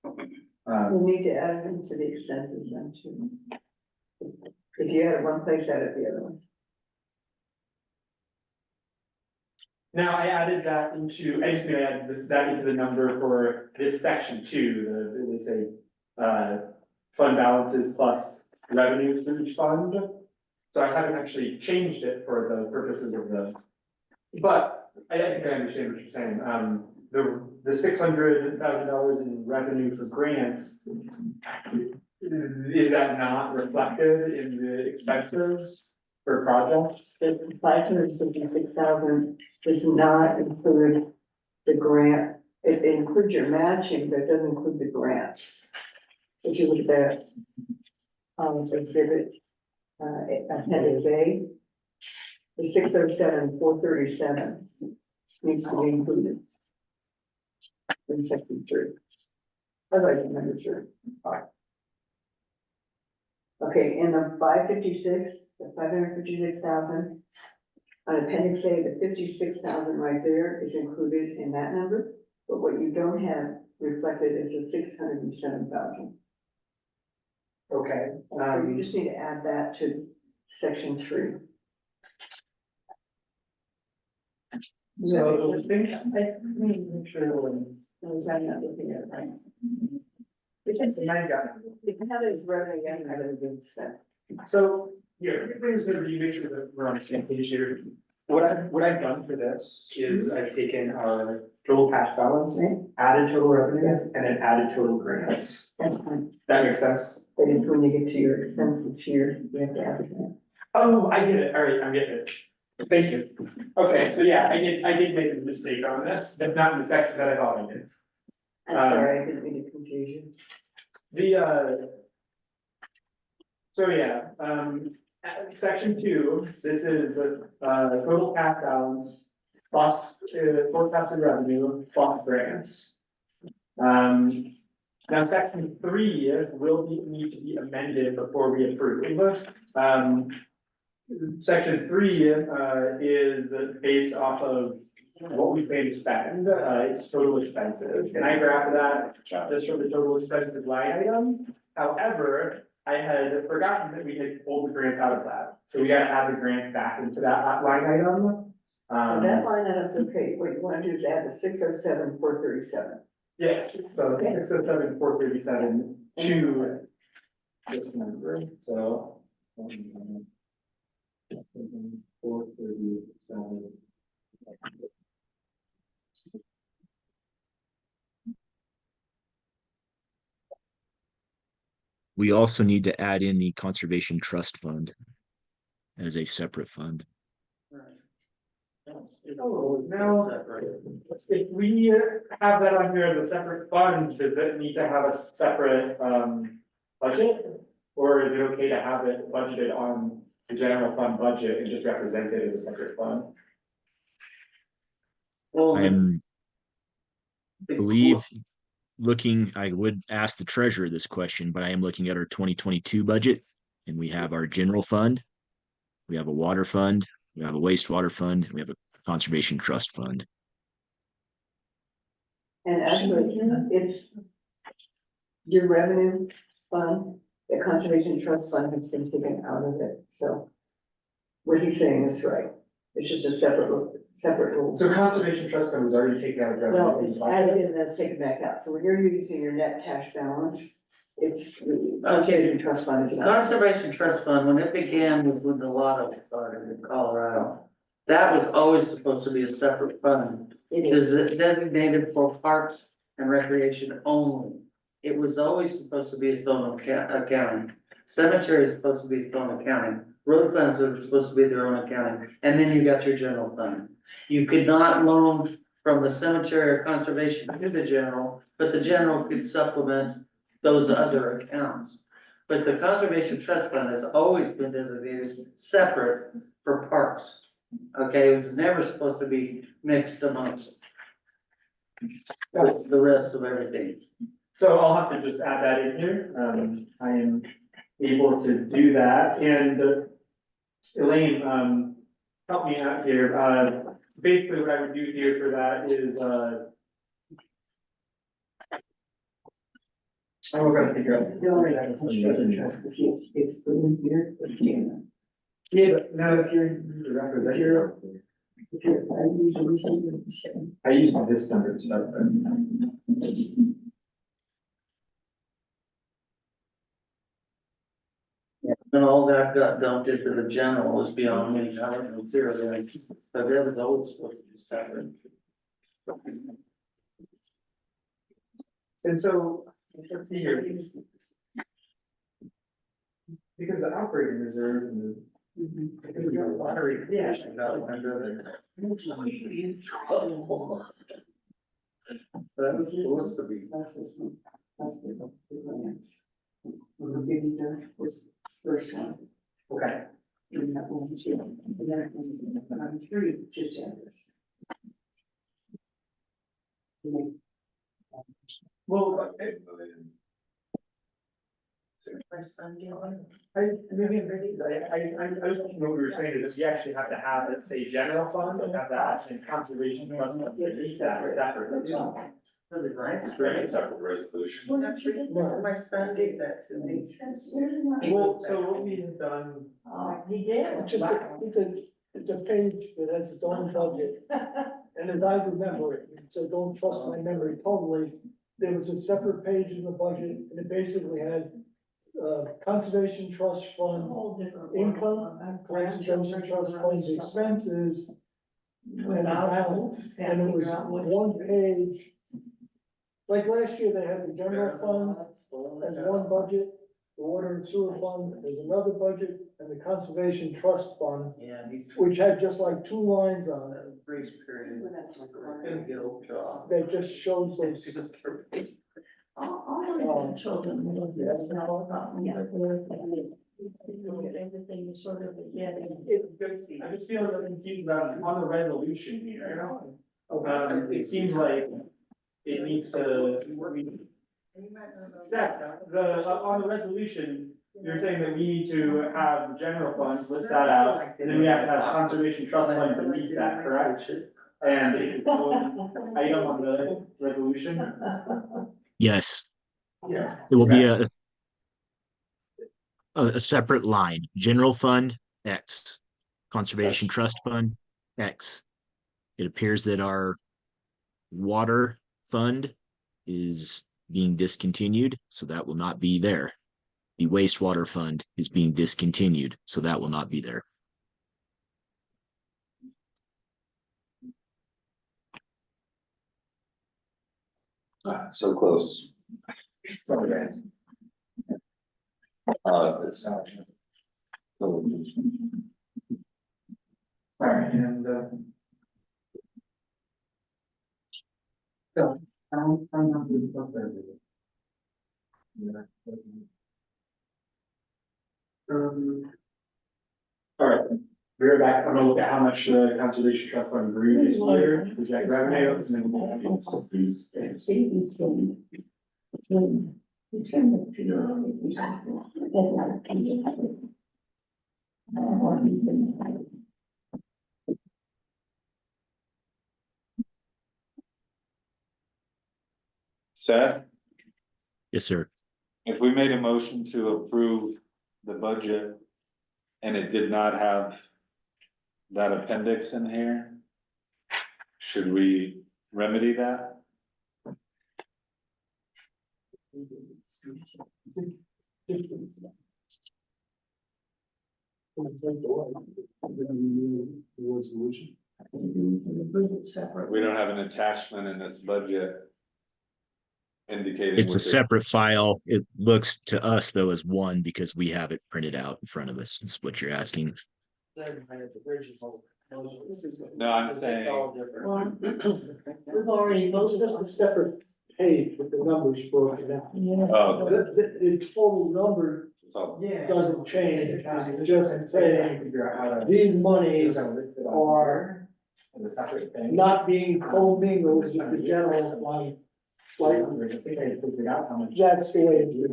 You need to add them to the expenses then too. If you add it one place, add it the other one.
Now, I added that into, I just mean I added that into the number for this section two, they say, fund balances plus revenues for each fund. So I haven't actually changed it for the purposes of the, but I think I understand what you're saying. The $600,000 in revenue for grants, is that not reflected in the expenses for projects?
The 556,000 does not include the grant. It includes your matching, but it doesn't include the grants. If you look at the, exhibit, appendix A, the 607,437 needs to be included in section 3. I'd like to remember 3. Okay, in the 556, the 556,000, on appendix A, the 56,000 right there is included in that number, but what you don't have reflected is the 607,000.
Okay,
So you just need to add that to section 3.
so I think, let me make sure.
Is that not looking at it right?
Now you got it.
You can have it as revenue and have it as expense.
So, yeah, things that you make sure that we're on the same page here. What I've done for this is I've taken our total cash balancing, added total revenues, and then added total grants.
That's fine.
That makes sense?
But it's when you get to your expense each year, you have to add it.
Oh, I get it. All right, I'm getting it. Thank you. Okay, so yeah, I did make a mistake on this, but not in the section that I thought I did.
I'm sorry, I didn't mean to confuse you.
So yeah, section 2, this is total cash balance plus forecasted revenue plus grants. Now section 3 will need to be amended before we approve. Section 3 is based off of what we pay to spend, it's total expenses, and I grabbed that just from the total expenses line item. However, I had forgotten that we had pulled the grants out of that, so we gotta add the grants back into that line item.
And that line item's okay, what you wanna do is add the 607,437.
Yes, so 607,437 to this number, so. 437.
We also need to add in the Conservation Trust Fund as a separate fund.
Oh, now, if we have that on here as a separate fund, does it need to have a separate budget? Or is it okay to have it budgeted on the general fund budget and just represent it as a separate fund?
Well,
I believe I would ask the treasurer this question, but I am looking at our 2022 budget, and we have our general fund, we have a water fund, we have a wastewater fund, and we have a conservation trust fund.
And actually, it's your revenue fund, the conservation trust fund has been taken out of it, so. What he's saying is right, it's just a separate rule.
So conservation trust fund was already taken out of revenue.
Well, it's added in and that's taken back out, so when you're using your net cash balance, it's the conservation trust fund is
the
not.
Conservation Trust Fund, when it began was when the lotto started in Colorado. That was always supposed to be a separate fund.
It
It
is,
is designated for parks and recreation only. It was always supposed to be its own accounting. Cemetery is supposed to be its own accounting. Road funds are supposed to be their own accounting. And then you got your general fund. You could not loan from the cemetery or conservation to the general, but the general could supplement those other accounts. But the Conservation Trust Fund has always been designated separate for parks. Okay, it was never supposed to be mixed amongst the rest of everything.
So I'll have to just add that in here, I am able to do that, and Elaine, help me out here, basically what I would do here for that is, and we're gonna figure out.
It's in here, it's in
Yeah, but now if you're the representative, I use this number to start.
And all that got dumped into the general was beyond me, I don't know, zero, but that was always supposed to be separate.
And so, let's see here. Because the operating reserve and the. Because the lottery, yeah.
That went under there. That was supposed to be.
We'll give you this first one.
Okay.
And that one, too. And then I'm three, just add this.
Well,
My son, you know.
I was thinking what we were saying is we actually have to have, let's say, general fund, and have that, and conservation fund,
It's
that separate.
Really nice.
Bring separate resolution.
My son gave that to me.
Well, so what we have done,
He did.
It's just, it's a page that has its own budget. And as I remember it, so don't trust my memory totally, there was a separate page in the budget, and it basically had conservation trust fund, income, conservation trust funds expenses, and the balance, and it was one page. Like last year, they had the general fund as one budget, the water and sewer fund as another budget, and the conservation trust fund,
Yeah, he's.
which had just like two lines on it,
Grace period. Gonna get old job.
that just shows those.
All children, that's not all about me, but everything is sort of, yeah.
I just feel like I'm thinking about on the resolution here. It seems like it needs to. Seth, on the resolution, you're saying that we need to have the general funds, list that out, and then we have to have conservation trust fund to meet that, correct? And it's one item on the resolution.
Yes,
Yeah.
it will be a separate line, general fund, X, conservation trust fund, X. It appears that our water fund is being discontinued, so that will not be there. The wastewater fund is being discontinued, so that will not be there.
So close.
Sorry, guys.
It's.
Alright, and, so, I'm not really up there with it. Yeah. Alright, we're back, I'm gonna look at how much the conservation trust fund grew this year, project revenue, and then we'll have
Seth,
Yes, sir.
if we made a motion to approve the budget and it did not have that appendix in here, should we remedy that?
Resolution.
Separate.
We don't have an attachment in this budget indicating.
It's a
what the-
separate file. It looks to us though as one because we have it printed out in front of us. That's what you're asking.
No, I'm saying,
We've already
It's just a separate page with the numbers broken out.
oh,
The total number
it's all-
doesn't change, it's just saying these monies are
And the separate thing.
not being commingled with the general fund. Like,
I think I figured out how much.
that's the way it is.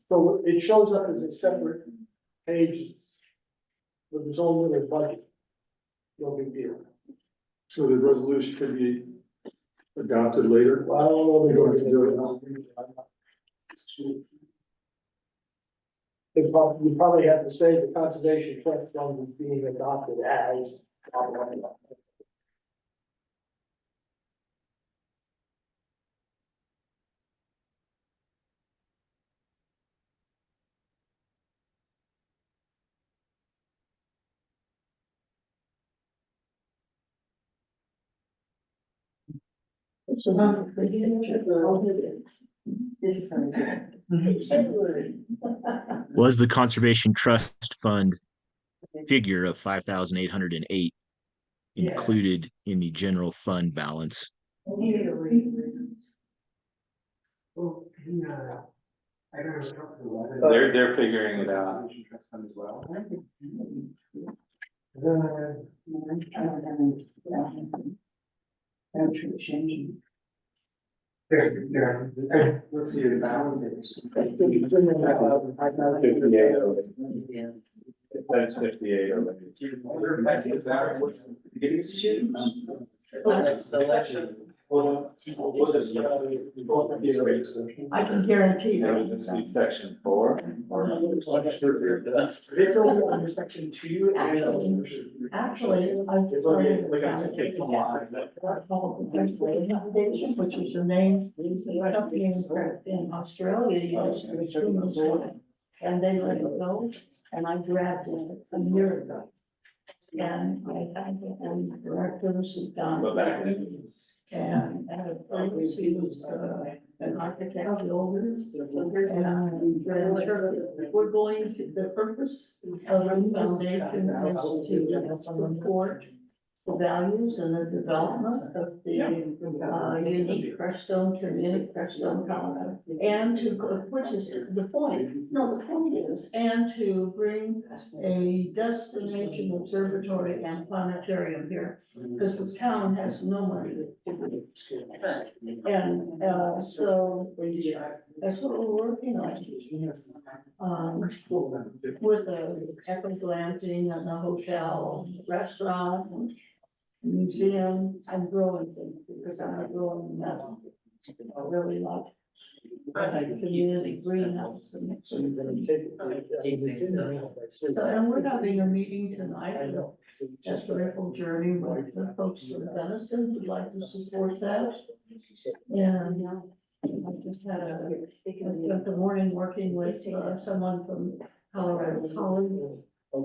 So it shows up as a separate page
with its own little budget. No big deal.
So the resolution can be adopted later.
Well,
We're going to do it now.
You probably have to say the conservation trust fund is being adopted as.
So now, the picture,
This is something.
Was the Conservation Trust Fund figure of 5,808 included in the general fund balance?
They're figuring it out.
Trust fund as well. Let's see the balance.
That's 58 already.
Selection.
I can guarantee
That would just be
that.
section 4.
It's only under section 2.
Actually, I started. Which is the name, the company in Australia, used to be Truman's Way, and they let it go, and I grabbed it a year ago. And I had the directors who done.
Go back.
And he was an architect, builders. And we're going to, the purpose of the foundation is to support the values and the development of the unique Crestone community, Crestone colony. And to, which is the point, no, the point is, and to bring a destination observatory and planetarium here. Because the town has no money to do. And, so that's what we're working on. With the eco glamping and the hotel, restaurant, and museum. I'm growing things because I'm a growing mess. I really like. Community greenhouse. So, and we're having a meeting tonight. Just a Ripple Journey with the folks from Denison who'd like to support that. And I just had I spent the morning working with someone from Colorado College. To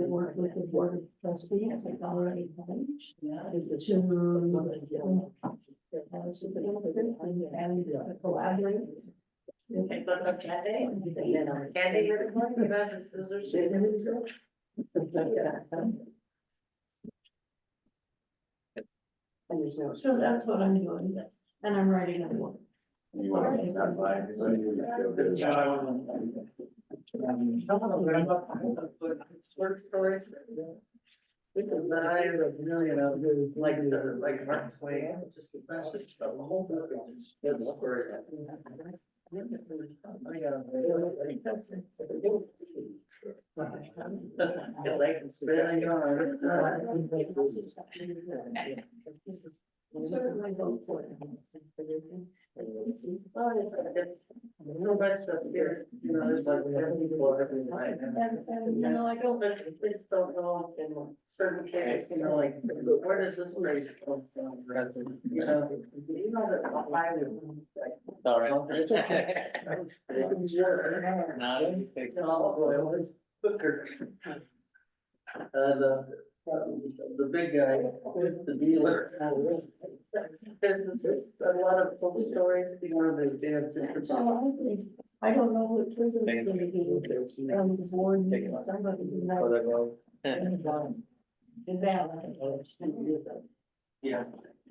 work with the board of trustees at Colorado College. And collaborate.
Candy, everybody, about the scissors.
So that's what I'm doing, and I'm writing a book.
Short stories. Because I have a million of them, like Mark Twain, just the message, the whole book is good story. Cause I can spit on your
Certainly vote for it.
No much stuff here, you know, there's like people every night.
And, you know, I don't.
But kids don't know in certain cases, you know, like, where does this phrase come from? You know that I would like. Sorry. It's okay. No, it's quicker. The big guy is the dealer. There's a lot of folk stories, you know, they have different.
I don't know what prison is gonna do. The board, somebody who knows. In that.
Yeah.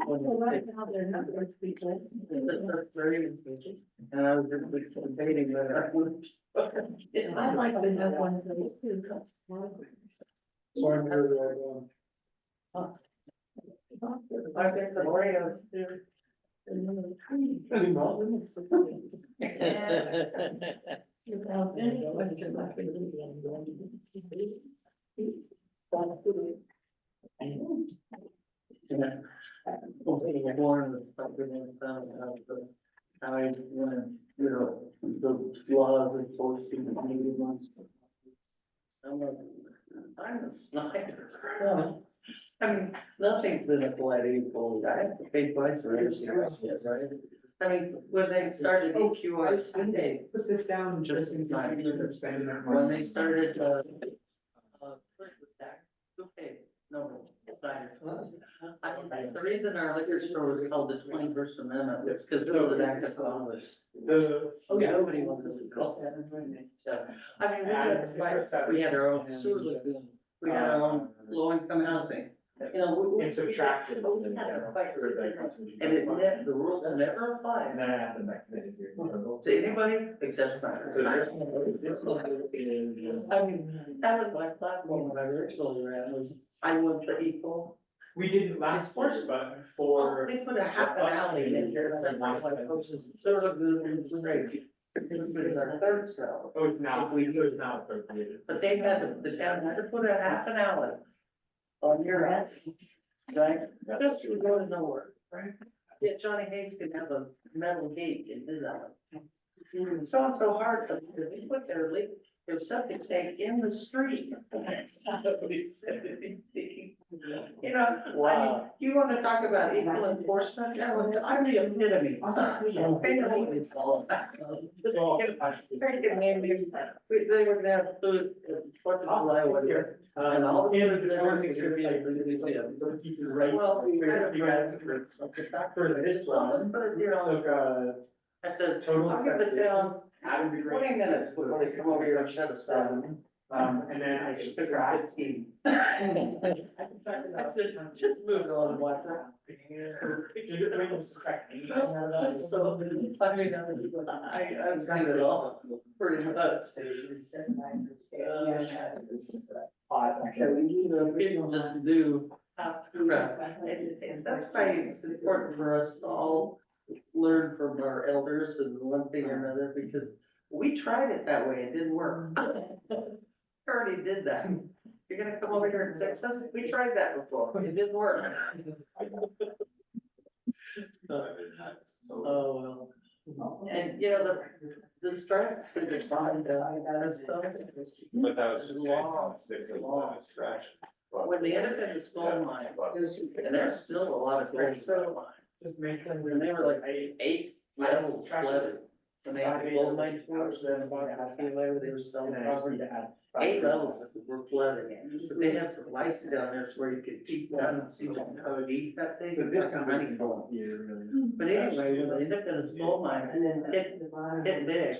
Well, right now, they're not those people.
That's very interesting. And I was just debating whether I would.
I like to have one of those too.
So I'm here,
I think the Oreos too.
Without any question, I think
More in the supplement, how I, when, you know, the laws are supposed to be maybe once. I'm like, I'm a sniper. I mean, nothing's been applied equally, I have to pay twice for everything, right? I mean, when they started EQRs, okay,
Put this down
just
in
like,
time, you're spending that
when
money.
they started, okay, no, decided. I mean, that's the reason our liquor store was called the 21st Amendment, was because it was an act of Congress. Nobody wanted to call that. So, I mean, we had our own sewer lagoon, we had our own low-income housing. You know,
It's subtracted.
we had to fight for it. And the rules never applied
And then I have the mechanism here.
to anybody except Snyder.
So this-
I mean, that was my platform when I originally ran, was I want the equal.
We didn't last year, but for.
They put a half an alley in there, it's like one houses, sort of good and great. It's our third cell,
Oh, it's now, so it's now appropriated.
but they had, the town had to put a half an alley on your ass, right? Just to go to nowhere, right? Yeah, Johnny Hayes could have a metal gate in his alley. So and so hard, so they put their septic tank in the street. Nobody said anything. You know, I mean, you wanna talk about equal enforcement, I'm the epitome. They know what it's all about. Freaking name me. They were gonna have food, Fourth of July, whatever. And all the food that was gonna be at the museum. Well,
You guys, for this one,
I said,
Total
I'll give it down
added the grade.
20 minutes before they come over here and shut us down.
And then I subtract.
15. I said, just move on, watch that. So, I mean, I've seen it all, pretty much. So, you know, people just do have to, and that's why it's important for us to all learn from our elders and one thing or another, because we tried it that way, it didn't work. Already did that. You're gonna come over here and fix us? We tried that before, it didn't work. Oh, well. And, you know, the strike to the bond, and stuff.
But that was just
Long,
six of
long.
the stretch.
When the independent gold mine, and there's still a lot of gold in gold mine. When they were like 8 levels flooded, when they had the gold mine tours, then they were selling property. 8 levels that were flooded, but they had some lights down there where you could peek down and see how deep that thing.
So this
like a
company
honeycomb.
going here, really.
But anyway, when the independent gold mine hit big.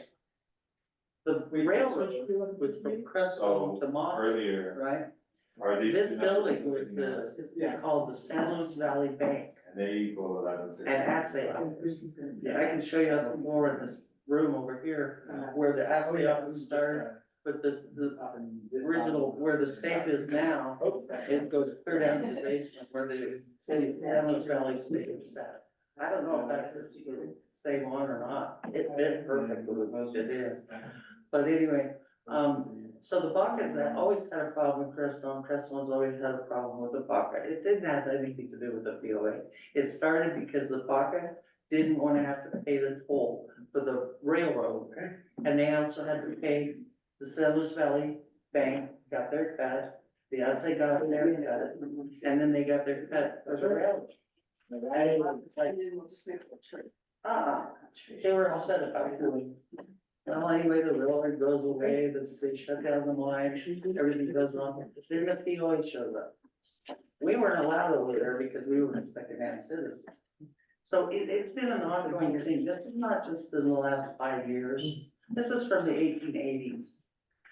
The railroad was from Crestone to Monterey,
Earlier,
right?
are these?
This
two numbers
building was called the San Luis Valley Bank
And they equal 11,600.
and assay office. Yeah, I can show you how more in this room over here, where the assay office started. But the original, where the safe is now, it goes clear down to the basement where the San Luis Valley safe is at. I don't know if that's the same one or not, it's been perfect, it is. But anyway, so the Baca, that always had a problem with Crestone, Crestone's always had a problem with the Baca. It didn't have anything to do with the POA. It started because the Baca didn't wanna have to pay the toll for the railroad. And they also had to pay the San Luis Valley Bank, got their cut, the SA got their cut, and then they got their cut for the railroad. It's like, they were upset about doing. Well, anyway, the railroad goes away, they shut down the line, everything goes on, then the POA shows up. We weren't allowed over there because we were a second-hand citizens. So it's been an ongoing thing, this is not just in the last 5 years, this is from the 1880s.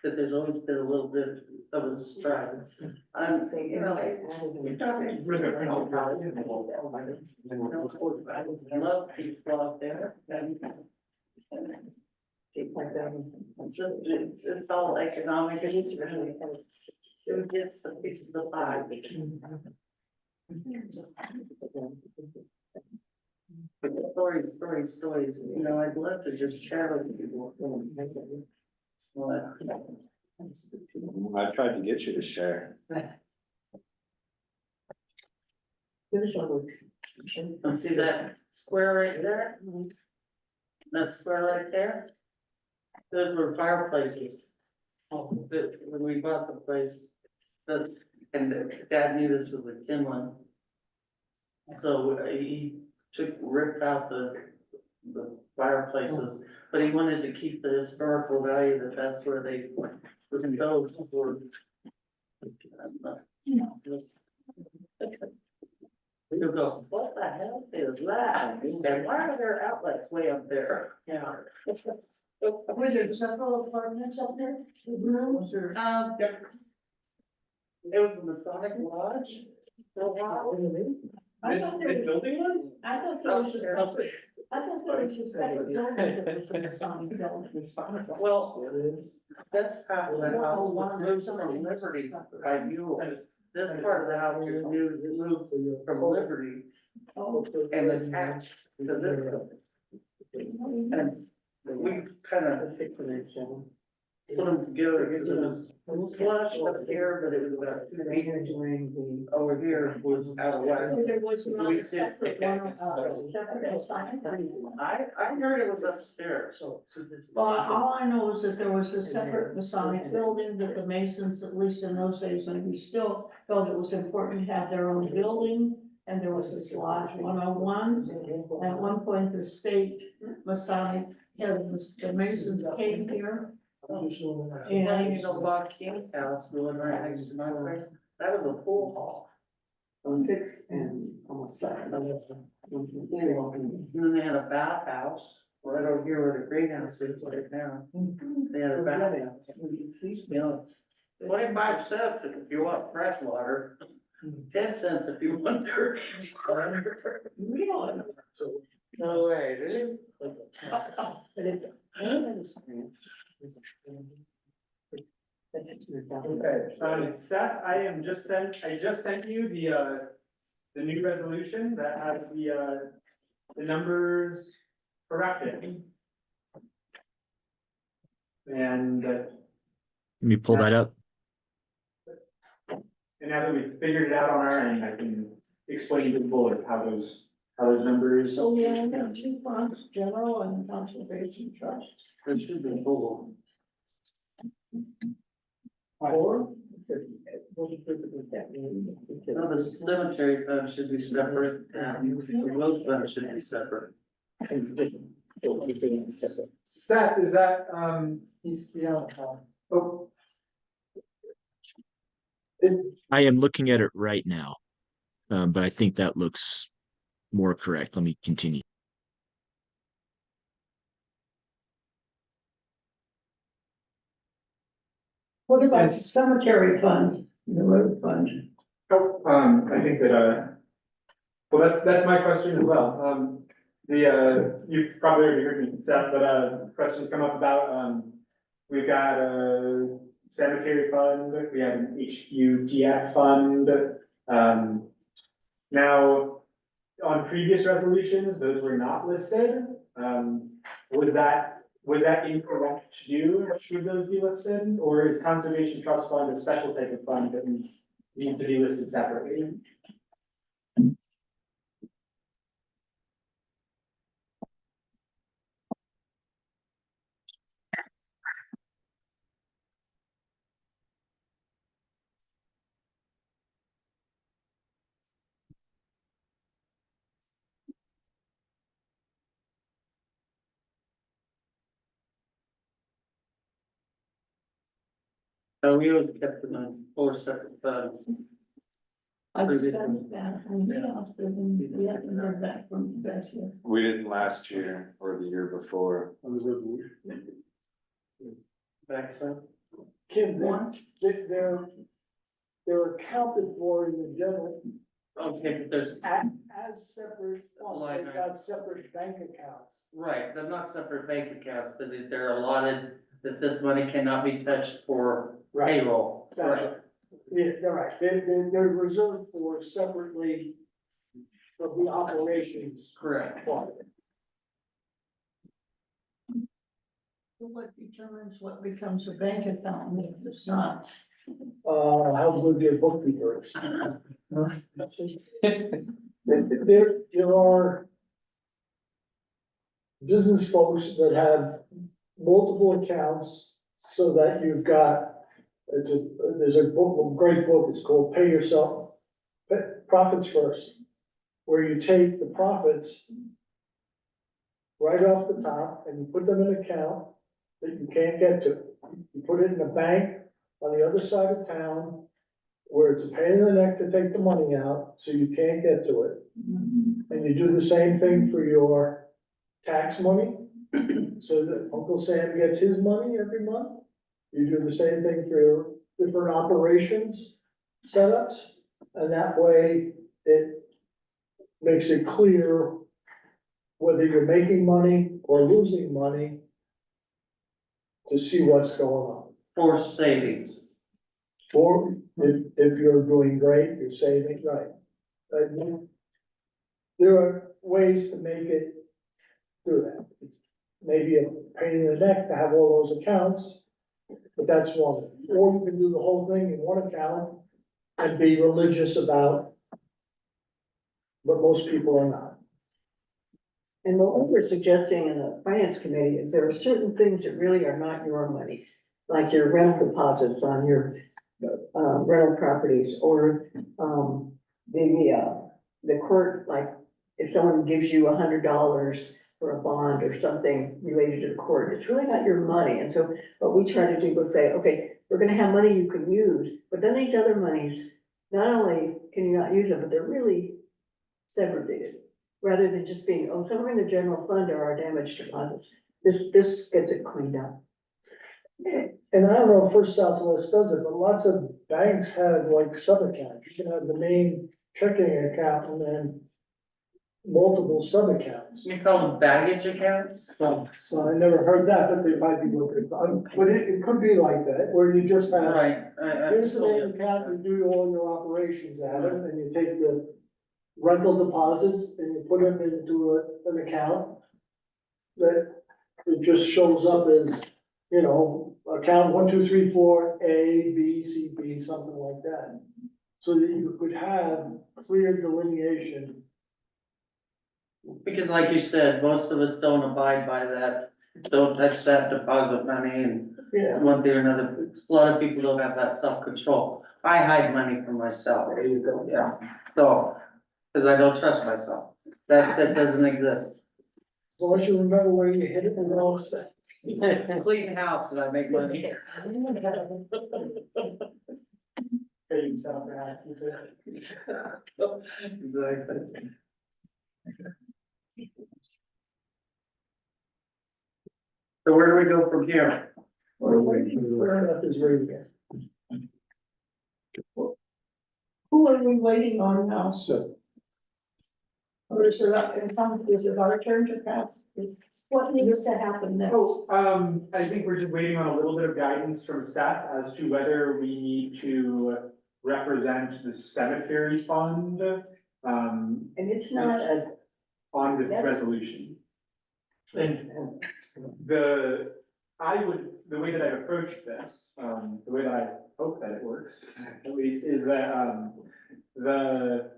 That there's always been a little bit of a strike. You know, we're talking. I love people out there. It's all economic, it's really, who gets a piece of the pie. But stories, you know, I'd love to just share with people.
I tried to get you to share.
Give us a look.
And see that square right there? That square right there? Those were fireplaces. Oh, when we bought the place, and Dad knew this was a Kinlan. So he ripped out the fireplaces, but he wanted to keep the historical value that that's where they, the stoves were. You go, what the hell is that? And why are there outlets way up there? Yeah.
Were there several apartments up there, rooms or?
It was a Masonic Lodge for a while.
I thought there was-
building was?
I thought there was a separate, I thought there was a separate building that was a Masonic building.
Well, that's how the house was moved from Liberty by Mule. This part of the house was moved from Liberty
Oh,
and attached to this building. And we kind of
The 607.
put them together, because it was flush up here, but it was about 2 feet.
During the.
Over here was out of whack.
there was not a separate one, separate Masonic.
I heard it was upstairs.
Well, all I know is that there was a separate Masonic building that the Masons, at least in those days, maybe still felt it was important to have their own building. And there was this Lodge 101. At one point, the state Masonic, the Masons came here.
And you know, Bob King's house, the one right next to my place, that was a pool hall.
6 and almost 7.
And then they had a bathhouse right over here where the greenhouse is right now. They had a bathhouse. You know, 25 cents if you want fresh water, 10 cents if you want dirty.
Really?
No way, really?
But it's. That's
Okay, Seth, I just sent you the new resolution that has the numbers corrected. And
Let me pull that up.
now that we've figured it out on our end, I can explain to the board how those numbers.
So we only have two funds, general and conservation trust.
It should be full.
Or
No, the cemetery fund should be separate, and the road fund should be separate.
Seth, is that,
He's, yeah,
oh,
I am looking at it right now. But I think that looks more correct. Let me continue.
what about the cemetery fund, the road fund?
I think that, well, that's my question as well. You've probably already heard me, Seth, but, questions come up about, we've got a cemetery fund, we have an HUPF fund. Now, on previous resolutions, those were not listed. Was that incorrect to do? Should those be listed? Or is conservation trust fund a special type of fund that needs to be listed separately?
So we always kept them in 4 separate funds.
I just got it back from the house, we haven't heard back from the best yet.
We didn't last year or the year before.
Back so.
Kim, they're accounted for in the general
Okay, but there's,
as separate funds,
Line
they've got separate bank accounts.
right, they're not separate bank accounts, but they're allotted that this money cannot be touched for payroll.
Gotcha. Yeah, they're right, they're reserved for separately for the operations
Correct.
part.
What determines what becomes a bank account and if it's not?
How good your bookkeeper is. There are business folks that have multiple accounts so that you've got, there's a book, a great book, it's called Pay Yourself, Profits First, where you take the profits right off the top and you put them in an account that you can't get to. You put it in a bank on the other side of town where it's a pain in the neck to take the money out, so you can't get to it. And you do the same thing for your tax money, so that Uncle Sam gets his money every month. You do the same thing for your different operations setups, and that way it makes it clear whether you're making money or losing money to see what's going on.
For savings.
Or if you're doing great, you're saving, right. There are ways to make it do that. Maybe a pain in the neck to have all those accounts, but that's one. Or you can do the whole thing in one account and be religious about, but most people are not.
And what we were suggesting in the finance committee is there are certain things that really are not your money, like your rental deposits on your rental properties, or the court, like if someone gives you $100 for a bond or something related to the court, it's really not your money. And so what we try to do was say, okay, we're gonna have money you can use, but then these other monies, not only can you not use them, but they're really segregated. Rather than just being, oh, somewhere in the general fund are our damaged deposits. This gets it cleaned up.
And I don't know if First Southwest does it, but lots of banks have like sub-accounts. You can have the main checking account and then multiple sub-accounts.
You call them baggage accounts?
So I never heard that, but they might be looking, but it could be like that, where you just have,
Right.
here's the main account, you do all your operations at it, and you take the rental deposits and you put them into an account that it just shows up as, you know, account 1, 2, 3, 4, A, B, C, B, something like that. So that you could have clear delineation.
Because like you said, most of us don't abide by that, don't touch that deposit money and
Yeah.
one thing or another. A lot of people don't have that self-control. I hide money from myself.
There you go.
Yeah, so, cause I don't trust myself. That doesn't exist.
As long as you remember where you hit it and all that.
Clean house and I make money.
Pay yourself back.
Exactly. So where do we go from here?
Where enough is reading it.
Who are we waiting on now?
So,
Or is it our turn to pass? What needs to happen next?
I think we're just waiting on a little bit of guidance from Seth as to whether we need to represent the cemetery fund,
And it's not
on this
That's-
resolution. And the way that I've approached this, the way that I hope that it works, at least, is that, the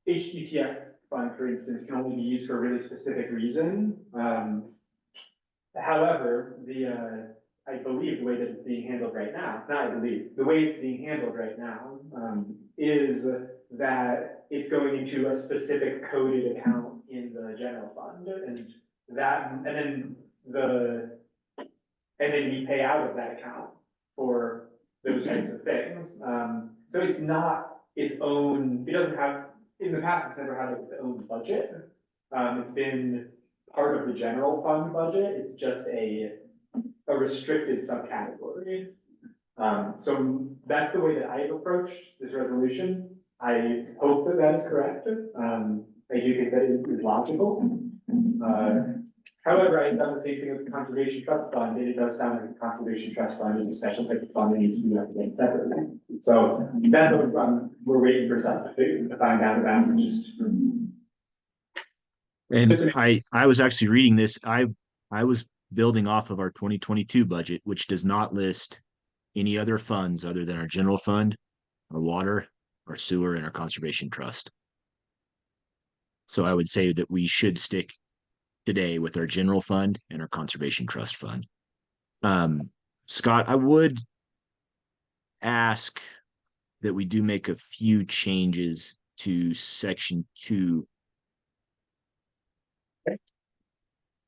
HDPF fund, for instance, can only be used for a really specific reason. However, I believe the way that it's being handled right now, not I believe, the way it's being handled right now, is that it's going into a specific coded account in the general fund, and then we pay out of that account for those types of things. So it's not its own, it doesn't have, in the past, it's never had its own budget. It's been part of the general fund budget, it's just a restricted subcategory. So that's the way that I have approached this resolution. I hope that that is correct. I do think that it is logical. However, I've done the same thing with the conservation trust fund, and it does sound like the conservation trust fund is a special type of fund that needs to be recognized separately. So that's what we're waiting for something to find out about, just.
And I was actually reading this. I was building off of our 2022 budget, which does not list any other funds other than our general fund, our water, our sewer, and our conservation trust. So I would say that we should stick today with our general fund and our conservation trust fund. Scott, I would ask that we do make a few changes to section 2.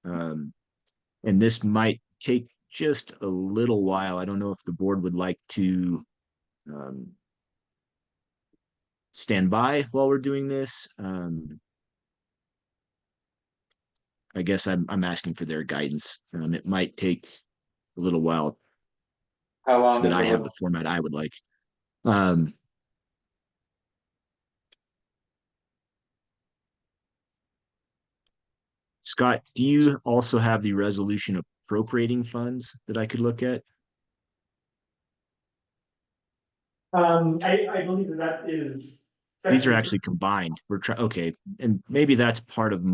And this might take just a little while. I don't know if the board would like to stand by while we're doing this. I guess I'm asking for their guidance. It might take a little while
How long
so that
is
I have
it?
the format I would like. Scott, do you also have the resolution appropriating funds that I could look at?
I believe that is.
These are actually combined. Okay, and maybe that's part of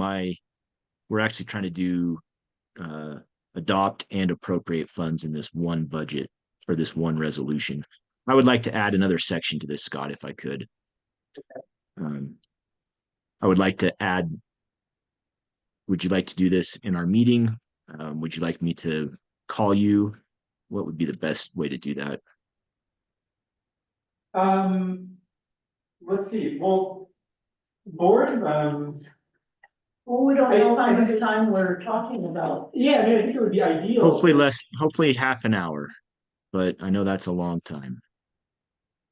we're actually trying to do adopt and appropriate funds in this one budget for this one resolution. I would like to add another section to this, Scott, if I could. I would like to add, would you like to do this in our meeting? Would you like me to call you? What would be the best way to do that?
Let's see, well, board,
Well, we don't know how much time we're talking about.
yeah, I mean, I think it would be ideal.
Hopefully half an hour, but I know that's a long time.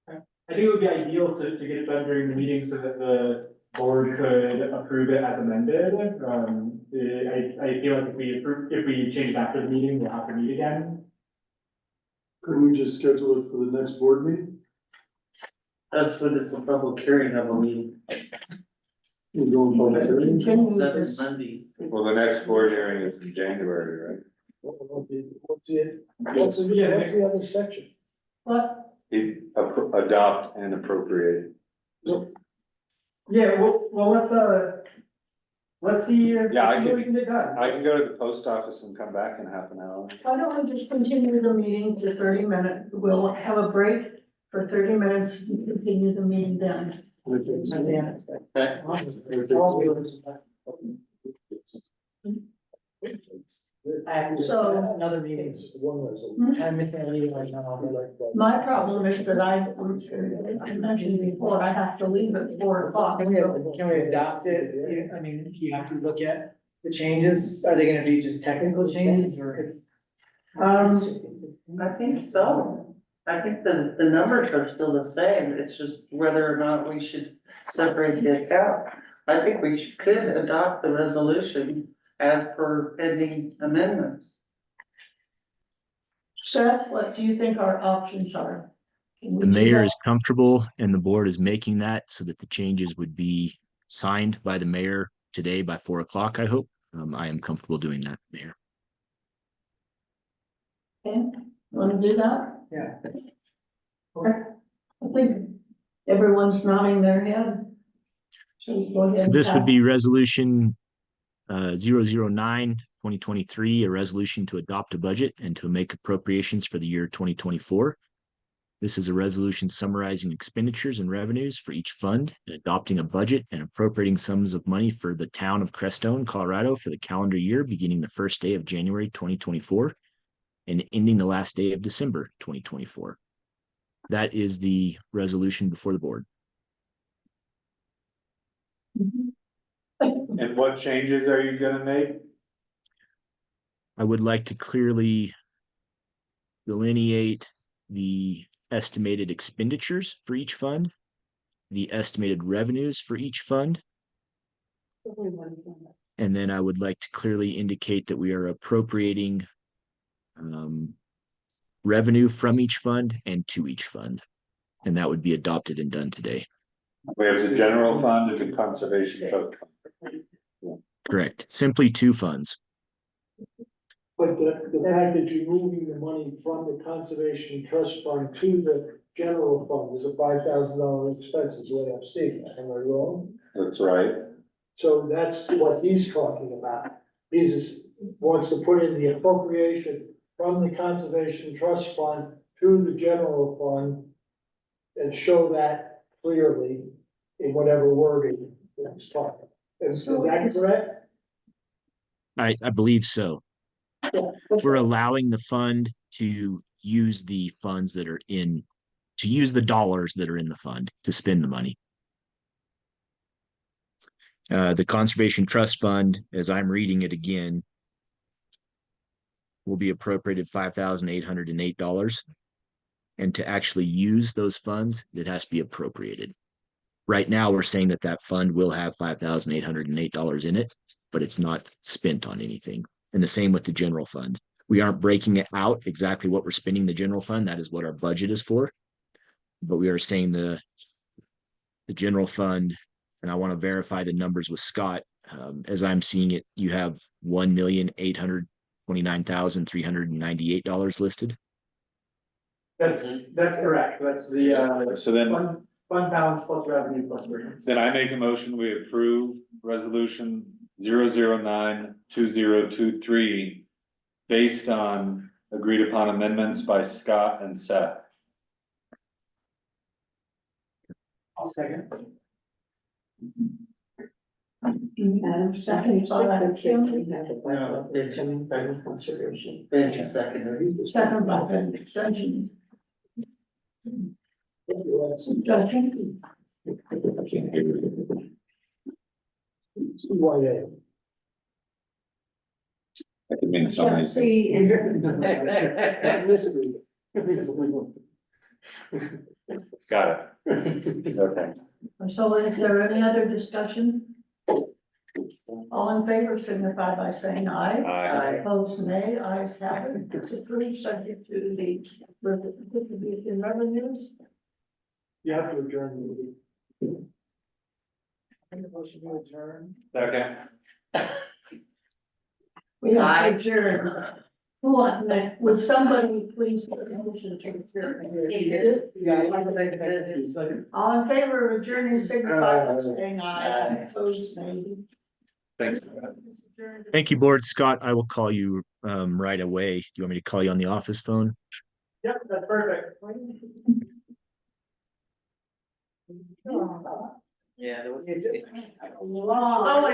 I think it would be ideal to get it done during the meeting so that the board could approve it as amended. I feel like if we change it after the meeting, we'll have to meet again.
Could we just schedule it for the next board meeting?
That's what it's a public hearing, I believe.
We're going public hearing?
Continue
That's
this.
Monday.
Well, the next board hearing is in January, right?
What's the other section?
What?
Adopt and appropriate.
Yeah, well, let's see.
Yeah, I
let's see what we can get done.
I can go to the post office and come back in half an hour.
Why don't we just continue the meeting to 30 minutes? We'll have a break for 30 minutes and continue the meeting then.
I have
So-
another meeting. I'm missing a meeting right now.
My problem is that I mentioned before, I have to leave at 4 o'clock.
Can we adopt it? I mean, you have to look at the changes. Are they gonna be just technical changes or?
I think so. I think the numbers are still the same. It's just whether or not we should separate the account. I think we could adopt the resolution as per pending amendments.
Seth, what do you think our options are? Can we
The
do
mayor
that?
is comfortable and the board is making that so that the changes would be signed by the mayor today by 4 o'clock, I hope. I am comfortable doing that, Mayor.
Okay, wanna do that?
Yeah.
Okay. I think everyone's nodding their head. So go ahead.
So this would
and
be resolution 009-2023, a resolution to adopt a budget and to make appropriations for the year 2024. This is a resolution summarizing expenditures and revenues for each fund, and adopting a budget and appropriating sums of money for the town of Crestone, Colorado for the calendar year beginning the first day of January 2024 and ending the last day of December 2024. That is the resolution before the board.
And what changes are you gonna make?
I would like to clearly delineate the estimated expenditures for each fund, the estimated revenues for each fund, and then I would like to clearly indicate that we are appropriating revenue from each fund and to each fund. And that would be adopted and done today.
We have the general fund and the conservation trust.
Correct. Simply 2 funds.
But the fact that you're moving the money from the conservation trust fund to the general fund is a $5,000 expense, is the way I'm seeing it. Am I wrong?
That's right.
So that's what he's talking about. He's wants to put in the appropriation from the Conservation Trust Fund to the general fund and show that clearly in whatever wording that's talking. Is that correct?
I believe so. We're allowing the fund to use the funds that are in, to use the dollars that are in the fund to spend the money. The Conservation Trust Fund, as I'm reading it again, will be appropriated $5,808. And to actually use those funds, it has to be appropriated. Right now, we're saying that that fund will have $5,808 in it, but it's not spent on anything. And the same with the general fund. We aren't breaking it out exactly what we're spending the general fund. That is what our budget is for. But we are saying the general fund, and I want to verify the numbers with Scott. As I'm seeing it, you have $1,829,398 listed.
That's correct, that's the,
So then,
fund balance plus revenue plus earnings.
then I make a motion, we approve resolution 0092023 based on agreed upon amendments by Scott and Seth.
I'll second.
And
Second by
we
Kim.
have the bylaws that's coming from conservation.
Bench a second.
Second by Benjamin. Discussion.
CYA.
That could mean so many things.
See, is
Got it. Okay.
so is there any other discussion? All in favor signify by saying aye.
Aye.
Opposed, nay. Ayes have it. It's approved, subject to the distribution revenues.
You have to adjourn the meeting.
Motion to adjourn.
Second.
We have to adjourn. Who want, would somebody please put a motion to adjourn?
Yeah.
All in favor of adjourning signify by saying aye. Opposed, nay.
Thanks.
Thank you, board. Scott, I will call you right away. Do you want me to call you on the office phone?
Yep, that's perfect.
Yeah, there was.
Oh, wait.